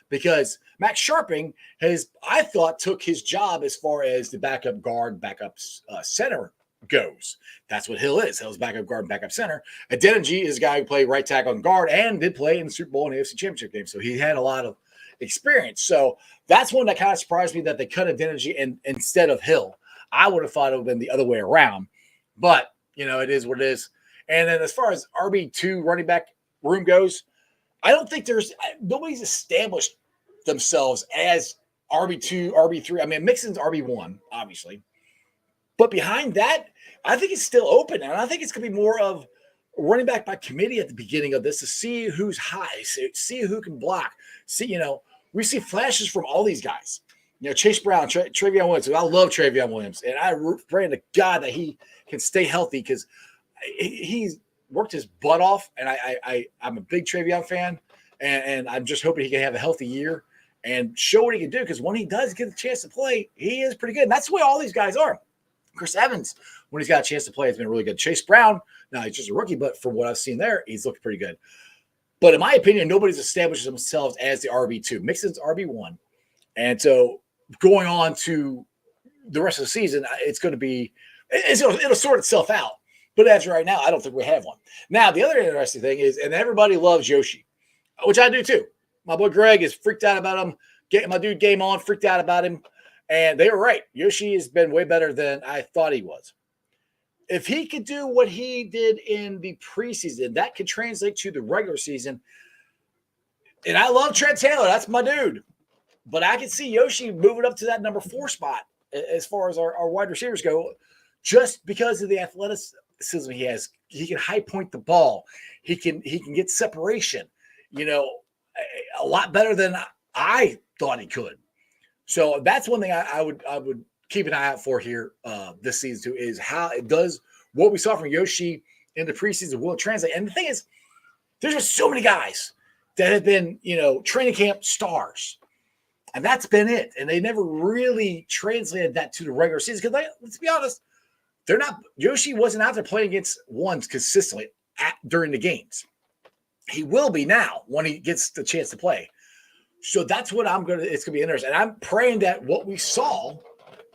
because Max Sharping I thought, took his job as far as the backup guard, backup center goes. That's what Hill is. Hill's backup guard, backup center. Adeniji is a guy who played right tackle and guard and did play in the Super Bowl and AFC Championship game, so he had a lot of experience. So that's one that kind of surprised me, that they cut Adeniji instead of Hill. I would have thought it would have been the other way around, but it is what it is. And then as far as RB2 running back room goes, I don't think nobody's established themselves as RB2, RB3. I mean, Mixon's RB1, obviously, but behind that, I think it's still open, and I think it's going to be more of running back by committee at the beginning of this to see who's high, see who can block. We see flashes from all these guys. Chase Brown, Travion Williams. I love Travion Williams, and I pray to God that he can stay healthy, because he's worked his butt off, and I'm a big Travion fan, and I'm just hoping he can have a healthy year and show what he can do, because when he does get a chance to play, he is pretty good. And that's the way all these guys are. Chris Evans, when he's got a chance to play, has been really good. Chase Brown, now he's just a rookie, but from what I've seen there, he's looked pretty good. But in my opinion, nobody's established themselves as the RB2. Mixon's RB1. And so going on to the rest of the season, it'll sort itself out. But as right now, I don't think we have one. Now, the other interesting thing is, and everybody loves Yoshi, which I do too. My boy Greg is freaked out about him. My dude Game On freaked out about him. And they were right. Yoshi has been way better than I thought he was. If he could do what he did in the preseason, that could translate to the regular season. And I love Trent Taylor. That's my dude. But I can see Yoshi moving up to that number 4 spot as far as our wide receivers go, just because of the athleticism he has. He can high point the ball. He can get separation, a lot better than I thought he could. So that's one thing I would keep an eye out for here this season too, is how it does what we saw from Yoshi in the preseason will translate. And the thing is, there's just so many guys that have been, training camp stars. And that's been it. And they never really translated that to the regular season. Because let's be honest, Yoshi wasn't out there playing against ones consistently during the games. He will be now when he gets the chance to play. So that's what it's going to be interesting. And I'm praying that what we saw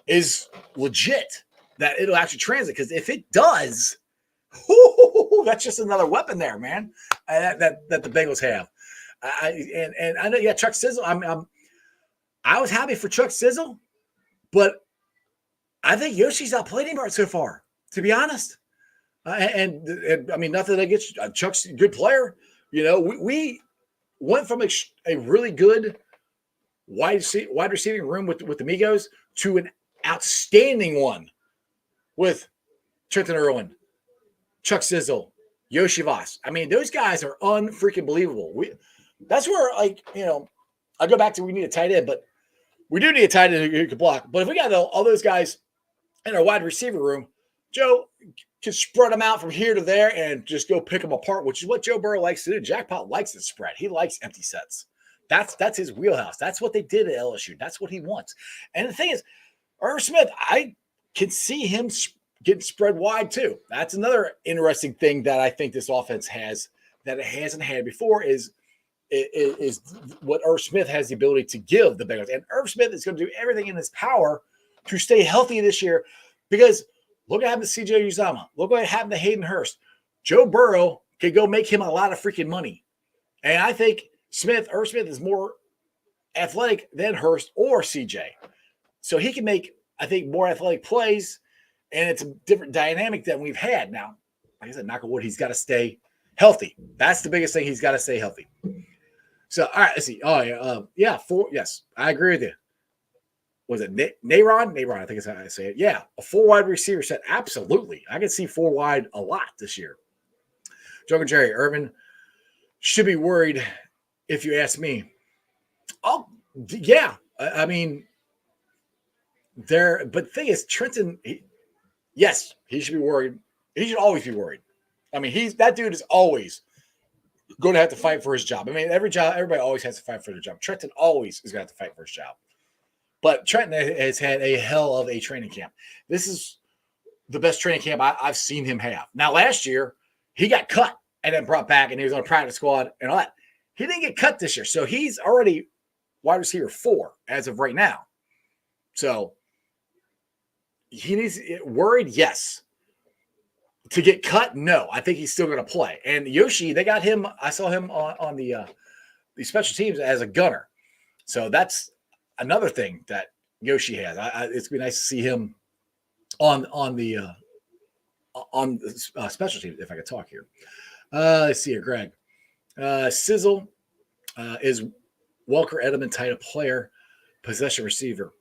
is legit, that it'll actually translate. Because if it does, that's just another weapon there, man, that the Bengals have. And I know, Chuck Sizzle, I was happy for Chuck Sizzle, but I think Yoshi's outplayed him so far, to be honest. And I mean, nothing against Chuck's a good player. We went from a really good wide receiving room with the Migos to an outstanding one with Trenton Irwin, Chuck Sizzle, Yoshi Voss. I mean, those guys are unfreaking believable. That's where, I go back to we need a tight end, but we do need a tight end who can block. But if we got all those guys in our wide receiver room, Joe can spread them out from here to there and just go pick them apart, which is what Joe Burrow likes to do. Jackpot likes to spread. He likes empty sets. That's his wheelhouse. That's what they did at LSU. That's what he wants. And the thing is, Irv Smith, I can see him getting spread wide too. That's another interesting thing that I think this offense has that it hasn't had before is what Irv Smith has the ability to give the Bengals. And Irv Smith is going to do everything in his power to stay healthy this year, because look what happened to CJ Uzomah. Look what happened to Hayden Hurst. Joe Burrow could go make him a lot of freaking money. And I think Irv Smith is more athletic than Hurst or CJ. So he can make, I think, more athletic plays, and it's a different dynamic than we've had. Now, like I said, knock on wood, he's got to stay healthy. That's the biggest thing. He's got to stay healthy. So, all right, let's see. Oh, yeah. Yes, I agree with you. Was it Nayron? Nayron, I think is how I say it. Yeah, a 4 wide receiver set. Absolutely. I can see 4 wide a lot this year. Joe and Jerry, Irvin should be worried if you ask me. Oh, yeah. I mean, but the thing is, Trenton, yes, he should be worried. He should always be worried. I mean, that dude is always going to have to fight for his job. I mean, everybody always has to fight for their job. Trenton always is going to have to fight for his job. But Trenton has had a hell of a training camp. This is the best training camp I've seen him have. Now, last year, he got cut and then brought back, and he was on a practice squad and all that. He didn't get cut this year, so he's already wide receiver 4 as of right now. So he needs worried, yes. To get cut, no. I think he's still going to play. And Yoshi, they got him. I saw him on the special teams as a gunner. So that's another thing that Yoshi has. It's going to be nice to see him on the special teams, if I could talk here. Let's see here, Greg. Sizzle is Walker Edelman type of player, possession receiver.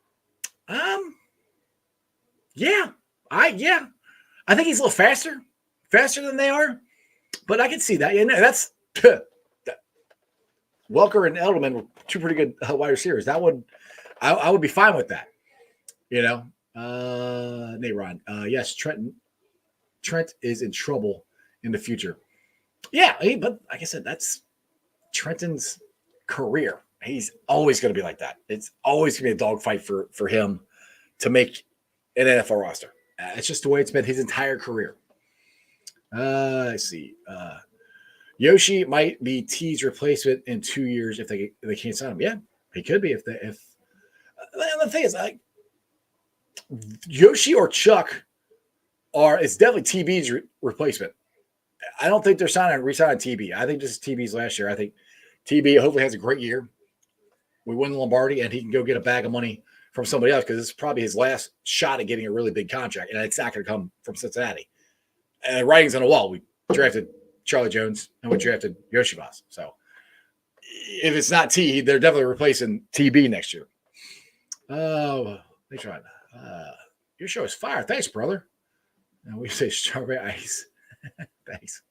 Yeah. I think he's a little faster than they are, but I can see that. And that's Welker and Edelman were 2 pretty good wide receivers. That would, I would be fine with that. Nayron. Yes, Trent is in trouble in the future. Yeah, but like I said, that's Trenton's career. He's always going to be like that. It's always going to be a dogfight for him to make an NFL roster. It's just the way it's been his entire career. Let's see. Yoshi might be T's replacement in 2 years if they can't sign him. Yeah, he could be if the thing is, like, Yoshi or Chuck it's definitely TB's replacement. I don't think they're re-signing TB. I think this is TB's last year. I think TB hopefully has a great year. We win the Lombardi, and he can go get a bag of money from somebody else because it's probably his last shot at getting a really big contract, and it's not going to come from Cincinnati. And writing's on the wall. We drafted Charlie Jones, and we drafted Yoshibas. So if it's not T, they're definitely replacing TB next year. Oh, they tried. Your show is fire. Thanks, brother. And we say strawberry ice. Thanks.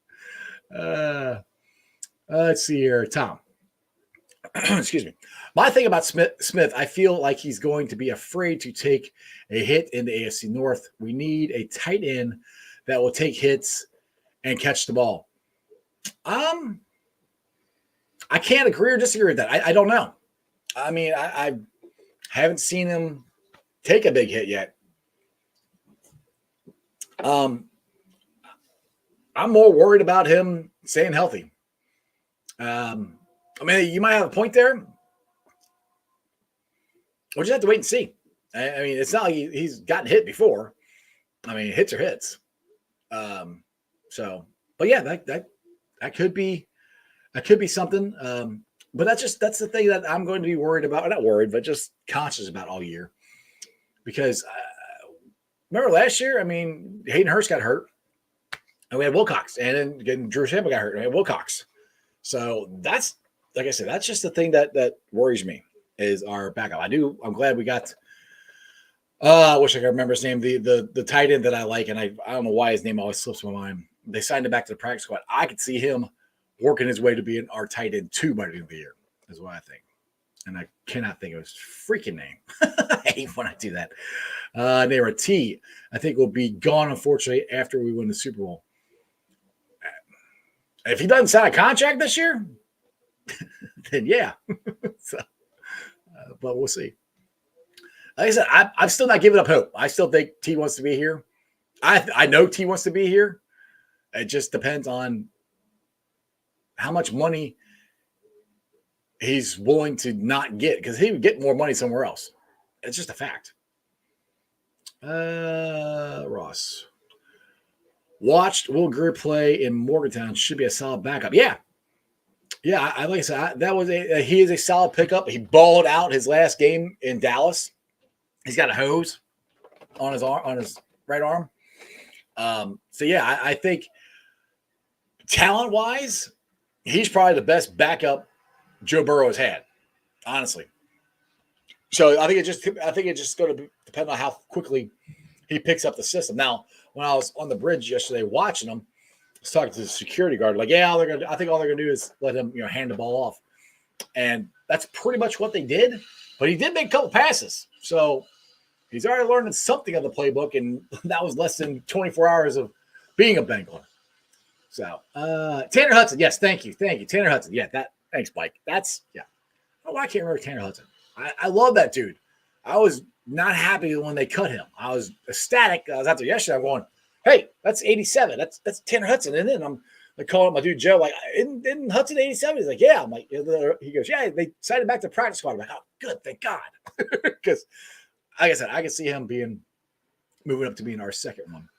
Let's see here. Tom. Excuse me. My thing about Smith, I feel like he's going to be afraid to take a hit in the AFC North. We need a tight end that will take hits and catch the ball. I can't agree or disagree with that. I don't know. I mean, I haven't seen him take a big hit yet. I'm more worried about him staying healthy. I mean, you might have a point there. We'll just have to wait and see. I mean, it's not like he's gotten hit before. I mean, hits are hits. But yeah, that could be something. But that's the thing that I'm going to be worried about. Not worried, but just conscious about all year. Because remember last year, I mean, Hayden Hurst got hurt. And we had Wilcox. And then Drew Sample got hurt. And we had Wilcox. So that's, like I said, that's just the thing that worries me is our backup. I'm glad we got I wish I could remember his name, the tight end that I like, and I don't know why his name always slips my mind. They signed him back to the practice squad. I could see him working his way to being our tight end 2 by the end of the year, is what I think. And I cannot think of his freaking name. I hate when I do that. Nara T, I think will be gone, unfortunately, after we win the Super Bowl. If he doesn't sign a contract this year, then yeah. But we'll see. Like I said, I'm still not giving up hope. I still think T wants to be here. I know T wants to be here. It just depends on how much money he's willing to not get, because he would get more money somewhere else. It's just a fact. Ross. Watched Will Greer play in Morgantown. Should be a solid backup. Yeah. Yeah, like I said, he is a solid pickup. He balled out his last game in Dallas. He's got a hose on his arm, on his right arm. So yeah, I think talent-wise, he's probably the best backup Joe Burrow has had, honestly. So I think it's just going to depend on how quickly he picks up the system. Now, when I was on the bridge yesterday watching him, I was talking to the security guard, like, yeah, I think all they're gonna do is let him, hand the ball off. And that's pretty much what they did. But he did make a couple passes. So he's already learning something of the playbook, and that was less than 24 hours of being a Bengal. So Tanner Hudson, yes, thank you. Tanner Hudson. Yeah, thanks, Mike. That's Oh, I can't remember Tanner Hudson. I love that dude. I was not happy when they cut him. I was ecstatic. I was out there yesterday. I'm going, hey, that's 87. That's Tanner Hudson. And then I'm like calling up my dude Joe, like, isn't Hudson 87? He's like, yeah. I'm like, he goes, yeah. They signed him back to practice squad. I'm like, oh, good, thank God, because like I said, I can see him moving up to being our second one.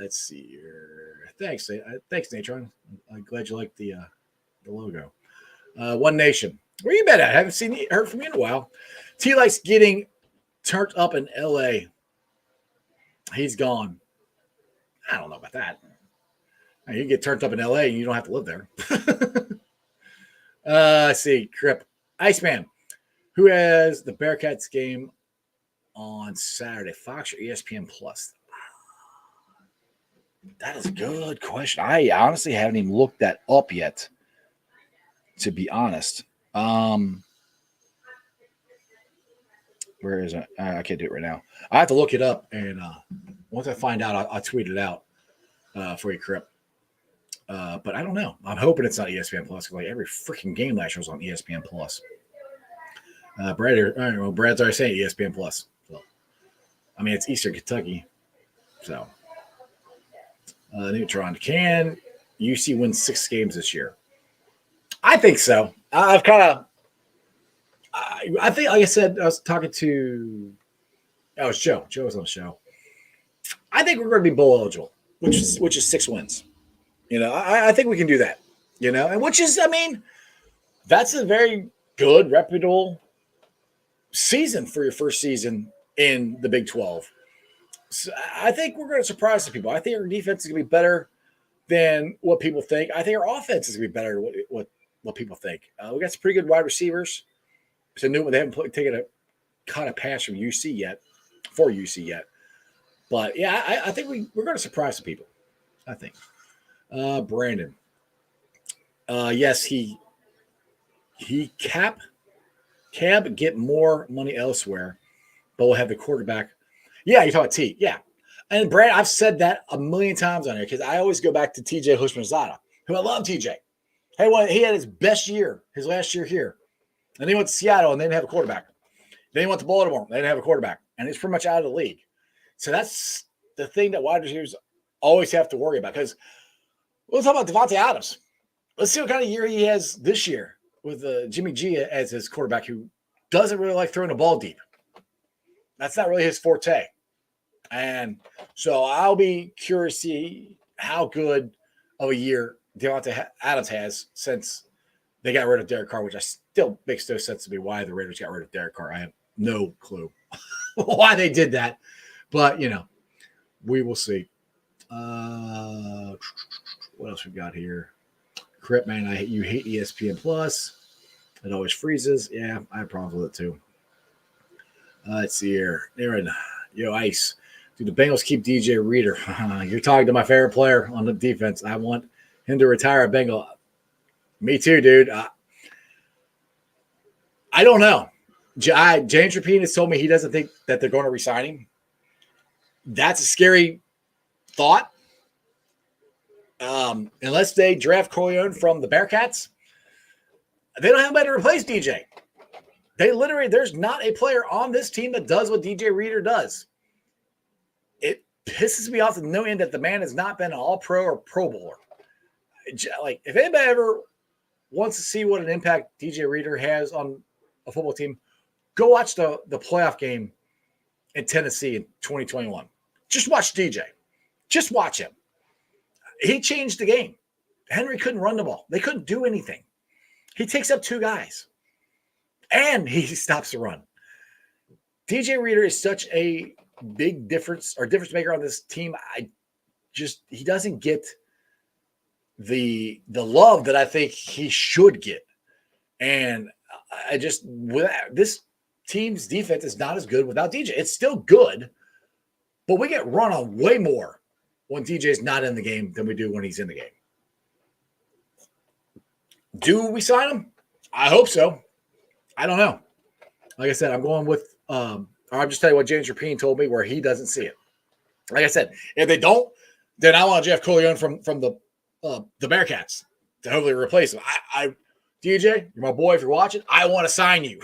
Let's see here. Thanks, Natron. I'm glad you like the logo. One Nation. Where you been at? I haven't heard from you in a while. T likes getting turned up in LA. He's gone. I don't know about that. You get turned up in LA and you don't have to live there. Let's see. Crip. Iceman. Who has the Bearcats game on Saturday? Fox or ESPN Plus? That is a good question. I honestly haven't even looked that up yet, to be honest. Where is it? I can't do it right now. I have to look it up, and once I find out, I'll tweet it out for you, Crip. But I don't know. I'm hoping it's not ESPN Plus. Like every freaking game last year was on ESPN Plus. Brad's already saying ESPN Plus. So, I mean, it's Eastern Kentucky. So, Neutron, can UC win 6 games this year? I think so. I think, like I said, I was talking to, it was Joe. Joe was on the show. I think we're going to be bowl eligible, which is 6 wins. I think we can do that. And which is, I mean, that's a very good, reputable season for your first season in the Big 12. So I think we're going to surprise some people. I think our defense is going to be better than what people think. I think our offense is going to be better than what people think. We got some pretty good wide receivers. It's a new one. They haven't caught a pass from UC yet, But, yeah, I think we're going to surprise some people, I think. Brandon. Yes, he cab get more money elsewhere, but we'll have the quarterback. Yeah, you're talking T. Yeah. And Brandon, I've said that a million times on here because I always go back to TJ Houshmandzadeh, who I love TJ. Hey, he had his best year, his last year here. And then he went to Seattle and they didn't have a quarterback. Then he went to Baltimore. They didn't have a quarterback. And he's pretty much out of the league. So that's the thing that wide receivers always have to worry about. Because we'll talk about Devontae Adams. Let's see what kind of year he has this year with Jimmy G as his quarterback, who doesn't really like throwing the ball deep. That's not really his forte. And so I'll be curious to see how good of a year Devontae Adams has since they got rid of Derek Carr, which I still makes no sense to me why the Raiders got rid of Derek Carr. I have no clue why they did that. But, we will see. What else we got here? Crip, man, you hate ESPN Plus. It always freezes. Yeah, I have problems with it too. Let's see here. Aaron, Ice. Do the Bengals keep DJ Reader? You're talking to my favorite player on the defense. I want him to retire a Bengal. Me too, dude. I don't know. James Rapine has told me he doesn't think that they're going to resign him. That's a scary thought. Unless they draft Corleone from the Bearcats, they don't have anybody to replace DJ. There's not a player on this team that does what DJ Reader does. It pisses me off to no end that the man has not been an All-Pro or Pro Bowler. Like, if anybody ever wants to see what an impact DJ Reader has on a football team, go watch the playoff game in Tennessee in 2021. Just watch DJ. Just watch him. He changed the game. Henry couldn't run the ball. They couldn't do anything. He takes up 2 guys. And he stops the run. DJ Reader is such a big difference maker on this team. He doesn't get the love that I think he should get. And this team's defense is not as good without DJ. It's still good, but we get run on way more when DJ's not in the game than we do when he's in the game. Do we sign him? I hope so. I don't know. Like I said, I'm going with I'm just telling you what James Rapine told me where he doesn't see it. Like I said, if they don't, then I want Jeff Corleone from the Bearcats to hopefully replace him. DJ, you're my boy. If you're watching, I want to sign you.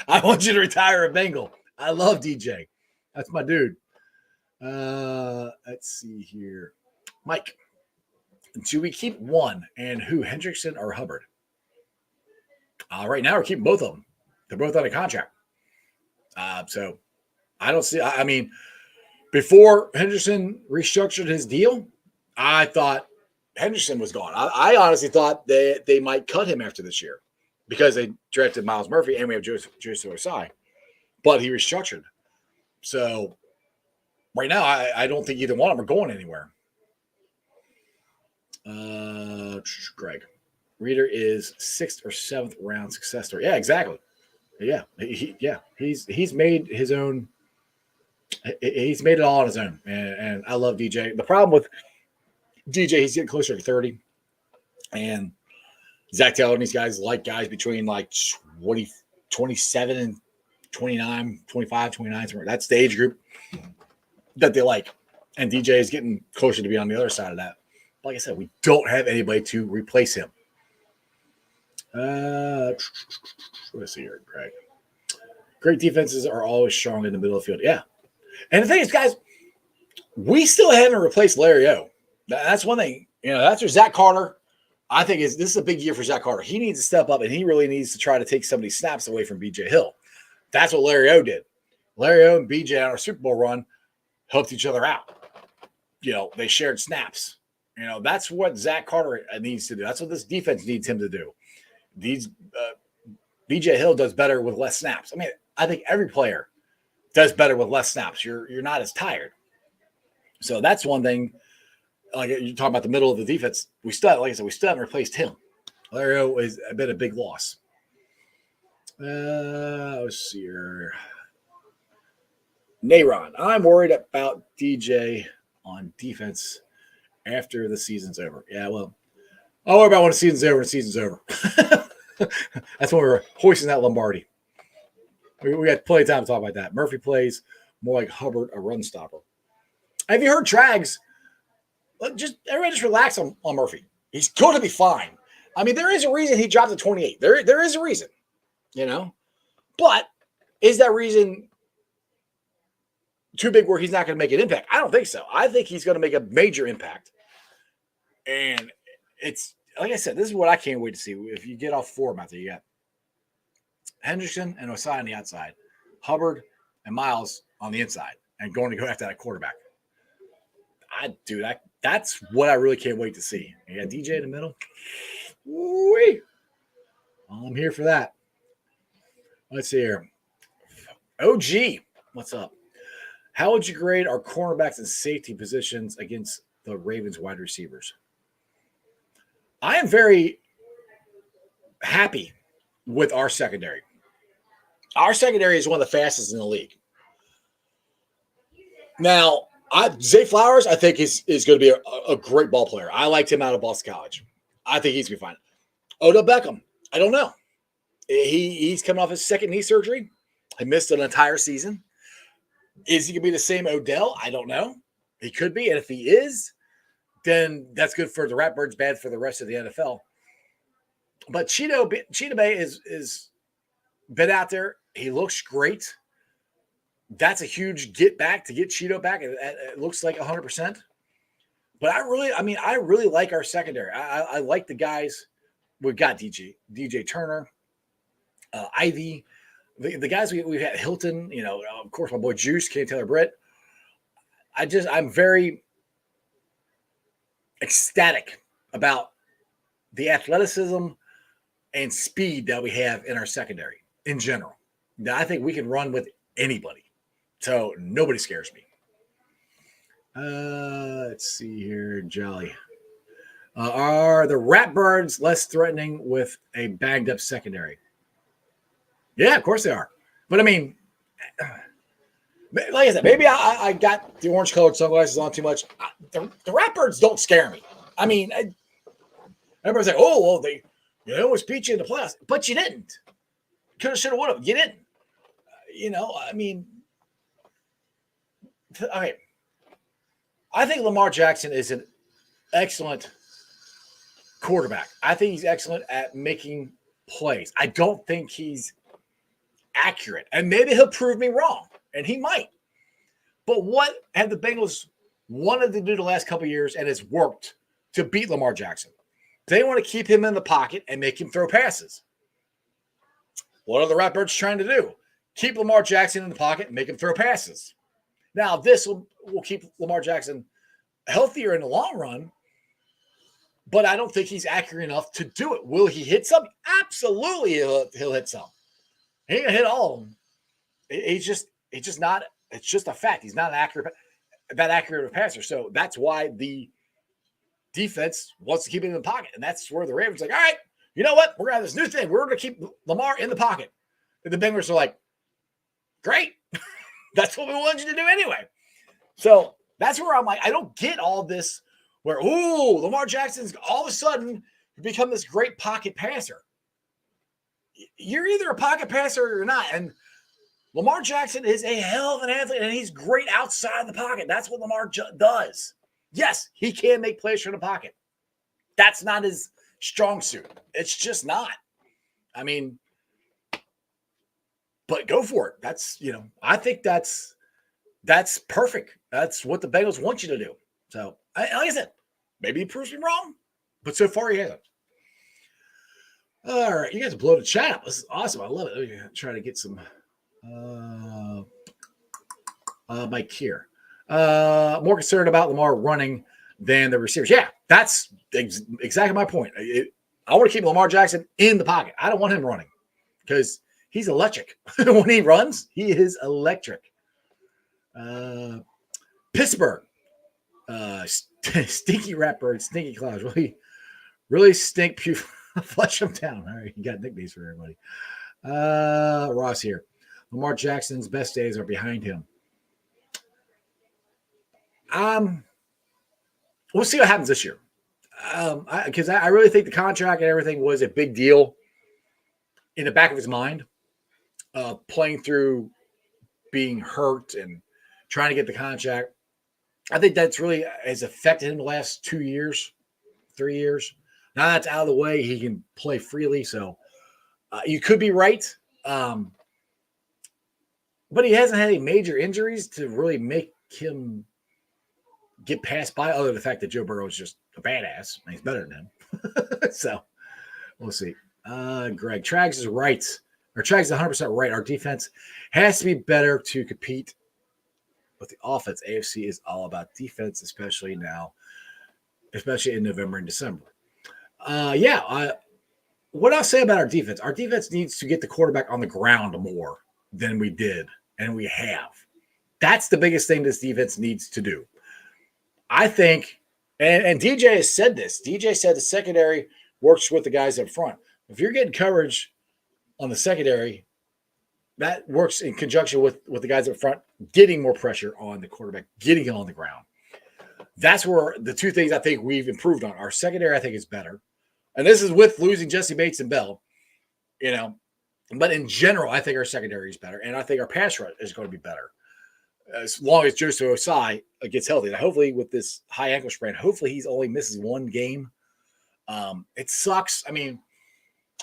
I want you to retire a Bengal. I love DJ. That's my dude. Let's see here. Mike, do we keep one and who, Hendrickson or Hubbard? Right now we're keeping both of them. They're both on a contract. So I don't see, I mean, before Henderson restructured his deal, I thought Henderson was gone. I honestly thought they might cut him after this year because they drafted Miles Murphy and we have Joe Osai, but he restructured. So right now, I don't think either one of them are going anywhere. Greg, Reader is 6th or 7th round success story. Yeah, exactly. Yeah, he's made his own. He's made it all on his own, and I love DJ. The problem with DJ, he's getting closer to 30, and Zach Taylor and these guys like guys between like 27 and 29, 25, 29. That's the age group that they like, and DJ is getting closer to be on the other side of that. Like I said, we don't have anybody to replace him. Let's see here, Greg. Great defenses are always strong in the middle of the field. Yeah. And the thing is, guys, we still haven't replaced Larry O. That's one thing. That's where Zach Carter, I think this is a big year for Zach Carter. He needs to step up, and he really needs to try to take some of these snaps away from B.J. Hill. That's what Larry O did. Larry O and B.J. on our Super Bowl run helped each other out. they shared snaps. That's what Zach Carter needs to do. That's what this defense needs him to do. BJ Hill does better with less snaps. I mean, I think every player does better with less snaps. You're not as tired. So that's one thing. Like you're talking about the middle of the defense. We still haven't replaced him. Valerio has been a big loss. Let's see here. Nayron, I'm worried about DJ on defense after the season's over. Yeah, well, I'll worry about when the season's over. The season's over. That's when we're hoisting that Lombardi. We got plenty of time to talk about that. Murphy plays more like Hubbard, a run stopper. Have you heard Trags? Everybody just relax on Murphy. He's going to be fine. I mean, there is a reason he dropped to 28. There is a reason, But is that reason too big where he's not going to make an impact? I don't think so. I think he's going to make a major impact. And it's, like I said, this is what I can't wait to see. If you get off four out there, you got Hendrickson and Osai on the outside, Hubbard and Miles on the inside, and going to go after that quarterback. That's what I really can't wait to see. You got DJ in the middle. Woo-wee. I'm here for that. Let's see here. OG, what's up? How would you grade our cornerbacks and safety positions against the Ravens wide receivers? I am very happy with our secondary. Our secondary is one of the fastest in the league. Now, Zay Flowers, I think, is going to be a great ball player. I liked him out of Boston College. I think he's going to be fine. Odell Beckham, I don't know. He's coming off his second knee surgery. He missed an entire season. Is he going to be the same Odell? I don't know. He could be. And if he is, then that's good for the Ratbirds, bad for the rest of the NFL. But Cheetah Bay is been out there. He looks great. That's a huge get back to get Cheeto back. It looks like 100%. But I really like our secondary. I like the guys. We've got DJ Turner, Ivy, the guys we've had, Hilton, of course, my boy Juice, Kenny Taylor Britt. I'm very ecstatic about the athleticism and speed that we have in our secondary in general. Now, I think we can run with anybody. So nobody scares me. Let's see here. Jolly. Are the Ratbirds less threatening with a banged up secondary? Yeah, of course they are. But I mean, like I said, maybe I got the orange colored sunglasses on too much. The Ratbirds don't scare me. I mean, everybody's like, oh, well, they always beat you in the playoffs. But you didn't. Could have, should have, would have. You didn't. I mean, okay. I think Lamar Jackson is an excellent quarterback. I think he's excellent at making plays. I don't think he's accurate. And maybe he'll prove me wrong. And he might. But what have the Bengals wanted to do the last couple of years, and it's worked, to beat Lamar Jackson? They want to keep him in the pocket and make him throw passes. What are the Ratbirds trying to do? Keep Lamar Jackson in the pocket and make him throw passes. Now, this will keep Lamar Jackson healthier in the long run, but I don't think he's accurate enough to do it. Will he hit some? Absolutely, he'll hit some. He ain't gonna hit all of them. He's just not. It's just a fact. He's not that accurate of a passer. So that's why the defense wants to keep him in the pocket, and that's where the Ravens are like, all right, you know what? We're gonna have this new thing. We're gonna keep Lamar in the pocket. And the Bengals are like, great. That's what we wanted you to do anyway. So that's where I'm like, I don't get all this where, Lamar Jackson's all of a sudden become this great pocket passer. You're either a pocket passer or you're not. And Lamar Jackson is a hell of an athlete, and he's great outside the pocket. That's what Lamar does. Yes, he can make plays from the pocket. That's not his strong suit. It's just not. I mean, but go for it. That's, I think that's perfect. That's what the Bengals want you to do. So, like I said, maybe he proves me wrong, but so far he hasn't. All right, you guys blow the chat up. This is awesome. I love it. Let me try to get some mic here. More concerned about Lamar running than the receivers. Yeah, that's exactly my point. I want to keep Lamar Jackson in the pocket. I don't want him running because he's electric. When he runs, he is electric. Pittsburgh. Stinky Ratbird, Stinky Clouds. Really stink. Flush them down. All right, you got nicknames for everybody. Ross here. Lamar Jackson's best days are behind him. We'll see what happens this year. Because I really think the contract and everything was a big deal in the back of his mind, playing through being hurt and trying to get the contract. I think that's really has affected him the last 2 years, 3 years. Now that's out of the way, he can play freely. So you could be right. But he hasn't had any major injuries to really make him get passed by, other than the fact that Joe Burrow is just a badass and he's better than him. So we'll see. Greg, Trags is right. Or Trags is 100% right. Our defense has to be better to compete with the offense. AFC is all about defense, especially now, especially in November and December. What I'll say about our defense needs to get the quarterback on the ground more than we did, and we have. That's the biggest thing this defense needs to do. I think, and DJ has said this. DJ said the secondary works with the guys up front. If you're getting coverage on the secondary, that works in conjunction with the guys up front, getting more pressure on the quarterback, getting him on the ground. That's where the two things I think we've improved on. Our secondary, I think, is better. And this is with losing Jesse Bates and Bell, But in general, I think our secondary is better. And I think our pass rush is going to be better as long as Joseph Osai gets healthy. Now, hopefully, with this high ankle sprain, hopefully he only misses one game. It sucks. I mean,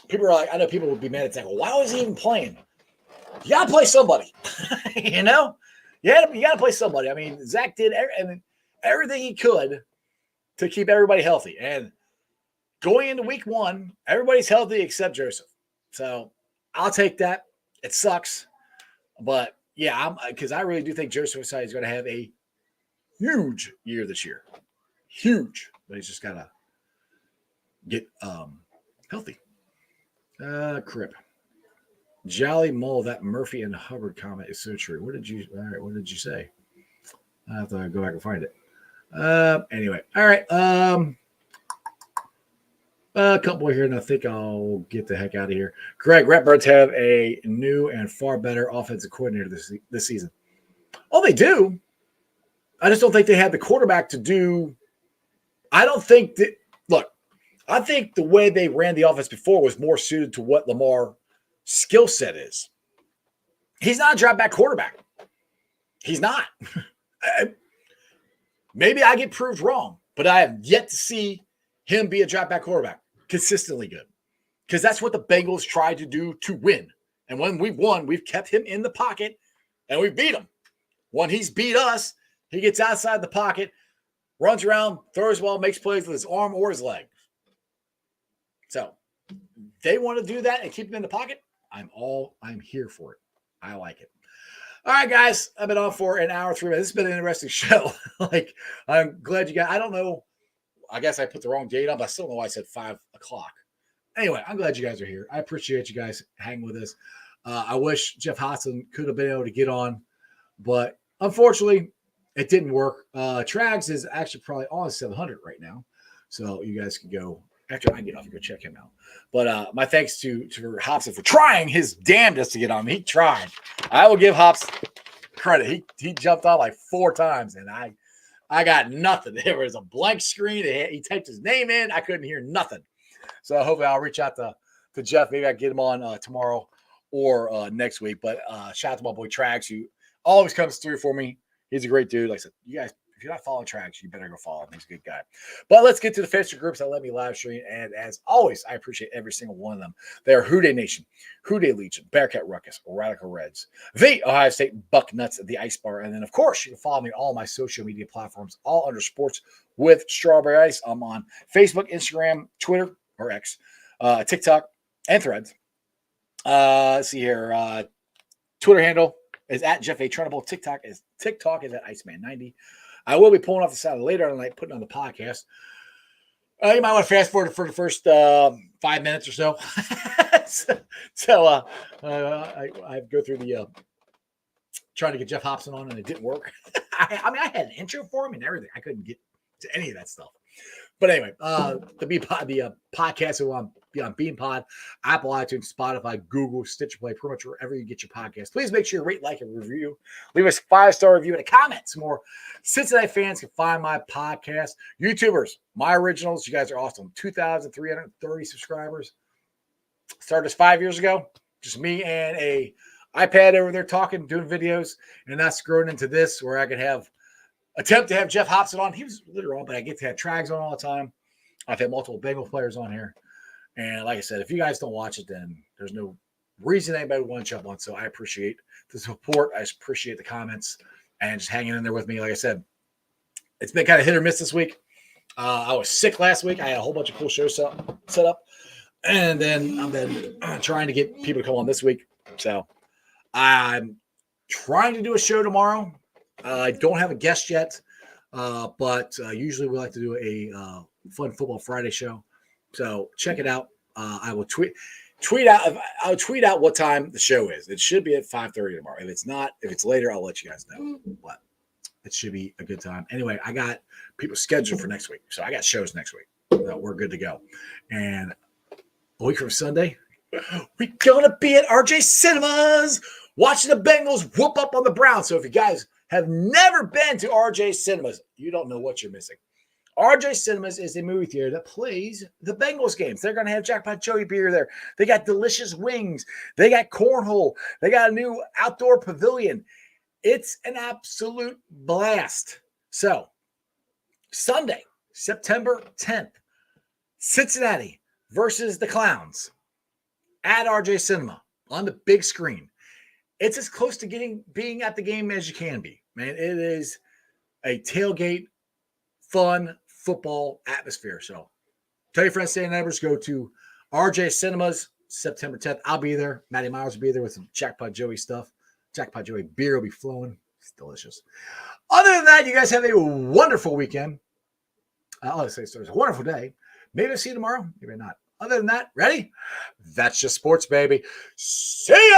people are like, I know people would be mad at Zach. Well, why was he even playing? You got to play somebody, You got to play somebody. I mean, Zach did everything he could to keep everybody healthy. And going into week one, everybody's healthy except Joseph. So I'll take that. It sucks. But, because I really do think Joseph Osai is going to have a huge year this year. Huge. But he's just got to get healthy. Crip. Jolly Mole, that Murphy and Hubbard comment is so true. What did you say? I have to go back and find it. Anyway, all right. A couple more here, and I think I'll get the heck out of here. Greg, Ratbirds have a new and far better offensive coordinator this season. Oh, they do. I just don't think they had the quarterback to do. I don't think that. Look, I think the way they ran the offense before was more suited to what Lamar skill set is. He's not a drop back quarterback. He's not. Maybe I get proved wrong, but I have yet to see him be a drop back quarterback consistently good, because that's what the Bengals tried to do to win. And when we've won, we've kept him in the pocket and we beat him. When he's beat us, he gets outside the pocket, runs around, throws the ball, makes plays with his arm or his leg. So they want to do that and keep him in the pocket. I'm here for it. I like it. All right, guys, I've been on for an hour, 3 minutes. This has been an interesting show. I'm glad you guys, I don't know. I guess I put the wrong date on, but I still know why I said 5 o'clock. Anyway, I'm glad you guys are here. I appreciate you guys hanging with us. I wish Geoff Hobson could have been able to get on, but unfortunately, it didn't work. Trags is actually probably on 700 right now, so you guys can go after I get off and go check him out. But my thanks to Hobson for trying his damnedest to get on. He tried. I will give Hobson credit. He jumped on like 4 times, and I got nothing. There was a blank screen. He typed his name in. I couldn't hear nothing. So hopefully I'll reach out to Geoff. Maybe I can get him on tomorrow or next week. But shout out to my boy Trags, who always comes through for me. He's a great dude. Like I said, you guys, if you're not following Trags, you better go follow him. He's a good guy. But let's get to the Facebook groups that let me live stream. And as always, I appreciate every single one of them. They are Who Dey Nation, Who Dey Legion, Bearcat Ruckus, Radical Reds, the Ohio State Bucknuts at the Ice Bar. And then, of course, you can follow me on all my social media platforms, all under Sports with Strawberry Ice. I'm on Facebook, Instagram, Twitter, or X, TikTok, and Threads. Let's see here. Twitter handle, is at Geoff A. Trunable. TikTok is at Iceman90. I will be pulling off the side later on tonight, putting on the podcast. You might want to fast forward for the first 5 minutes or so. I go through the trying to get Geoff Hobson on, and it didn't work. I had an intro for him and everything. I couldn't get to any of that stuff. But anyway, the podcast will be on BeanPod, Apple, iTunes, Spotify, Google, Stitcher Play, pretty much wherever you get your podcast. Please make sure you rate, like, and review. Leave us a 5-star review and a comment. Some more Cincinnati fans can find my podcast. YouTubers, my originals, you guys are awesome. 2,330 subscribers. Started this 5 years ago. Just me and a iPad over there talking, doing videos, and that's grown into this where I could attempt to have Geoff Hobson on. He was literally on, but I get to have Trags on all the time. I've had multiple Bengal players on here. And like I said, if you guys don't watch it, then there's no reason anybody would want to jump on. So I appreciate the support. I appreciate the comments and just hanging in there with me. Like I said, it's been kind of hit or miss this week. I was sick last week. I had a whole bunch of cool shows set up. And then I've been trying to get people to come on this week. So I'm trying to do a show tomorrow. I don't have a guest yet, but usually we like to do a Fun Football Friday show. So check it out. I will tweet out. I'll tweet out what time the show is. It should be at 5:30 tomorrow. If it's not, if it's later, I'll let you guys know. But it should be a good time. Anyway, I got people scheduled for next week, so I got shows next week. So we're good to go. And a week from Sunday, we're gonna be at RJ Cinemas watching the Bengals whoop up on the Browns. So if you guys have never been to RJ Cinemas, you don't know what you're missing. RJ Cinemas is a movie theater that plays the Bengals games. They're going to have Jackpot Joey beer there. They got delicious wings. They got cornhole. They got a new outdoor pavilion. It's an absolute blast. So, Sunday, September 10th, Cincinnati versus the Clowns at RJ Cinema on the big screen. It's as close to being at the game as you can be, man. It is a tailgate, fun football atmosphere. So tell your friends, stay neighbors, go to RJ Cinemas September 10th. I'll be there. Matty Myers will be there with some Jackpot Joey stuff. Jackpot Joey beer will be flowing. It's delicious. Other than that, you guys have a wonderful weekend. I'll say so. It's a wonderful day. Maybe I'll see you tomorrow. Maybe not. Other than that, ready? That's just sports, baby. See ya!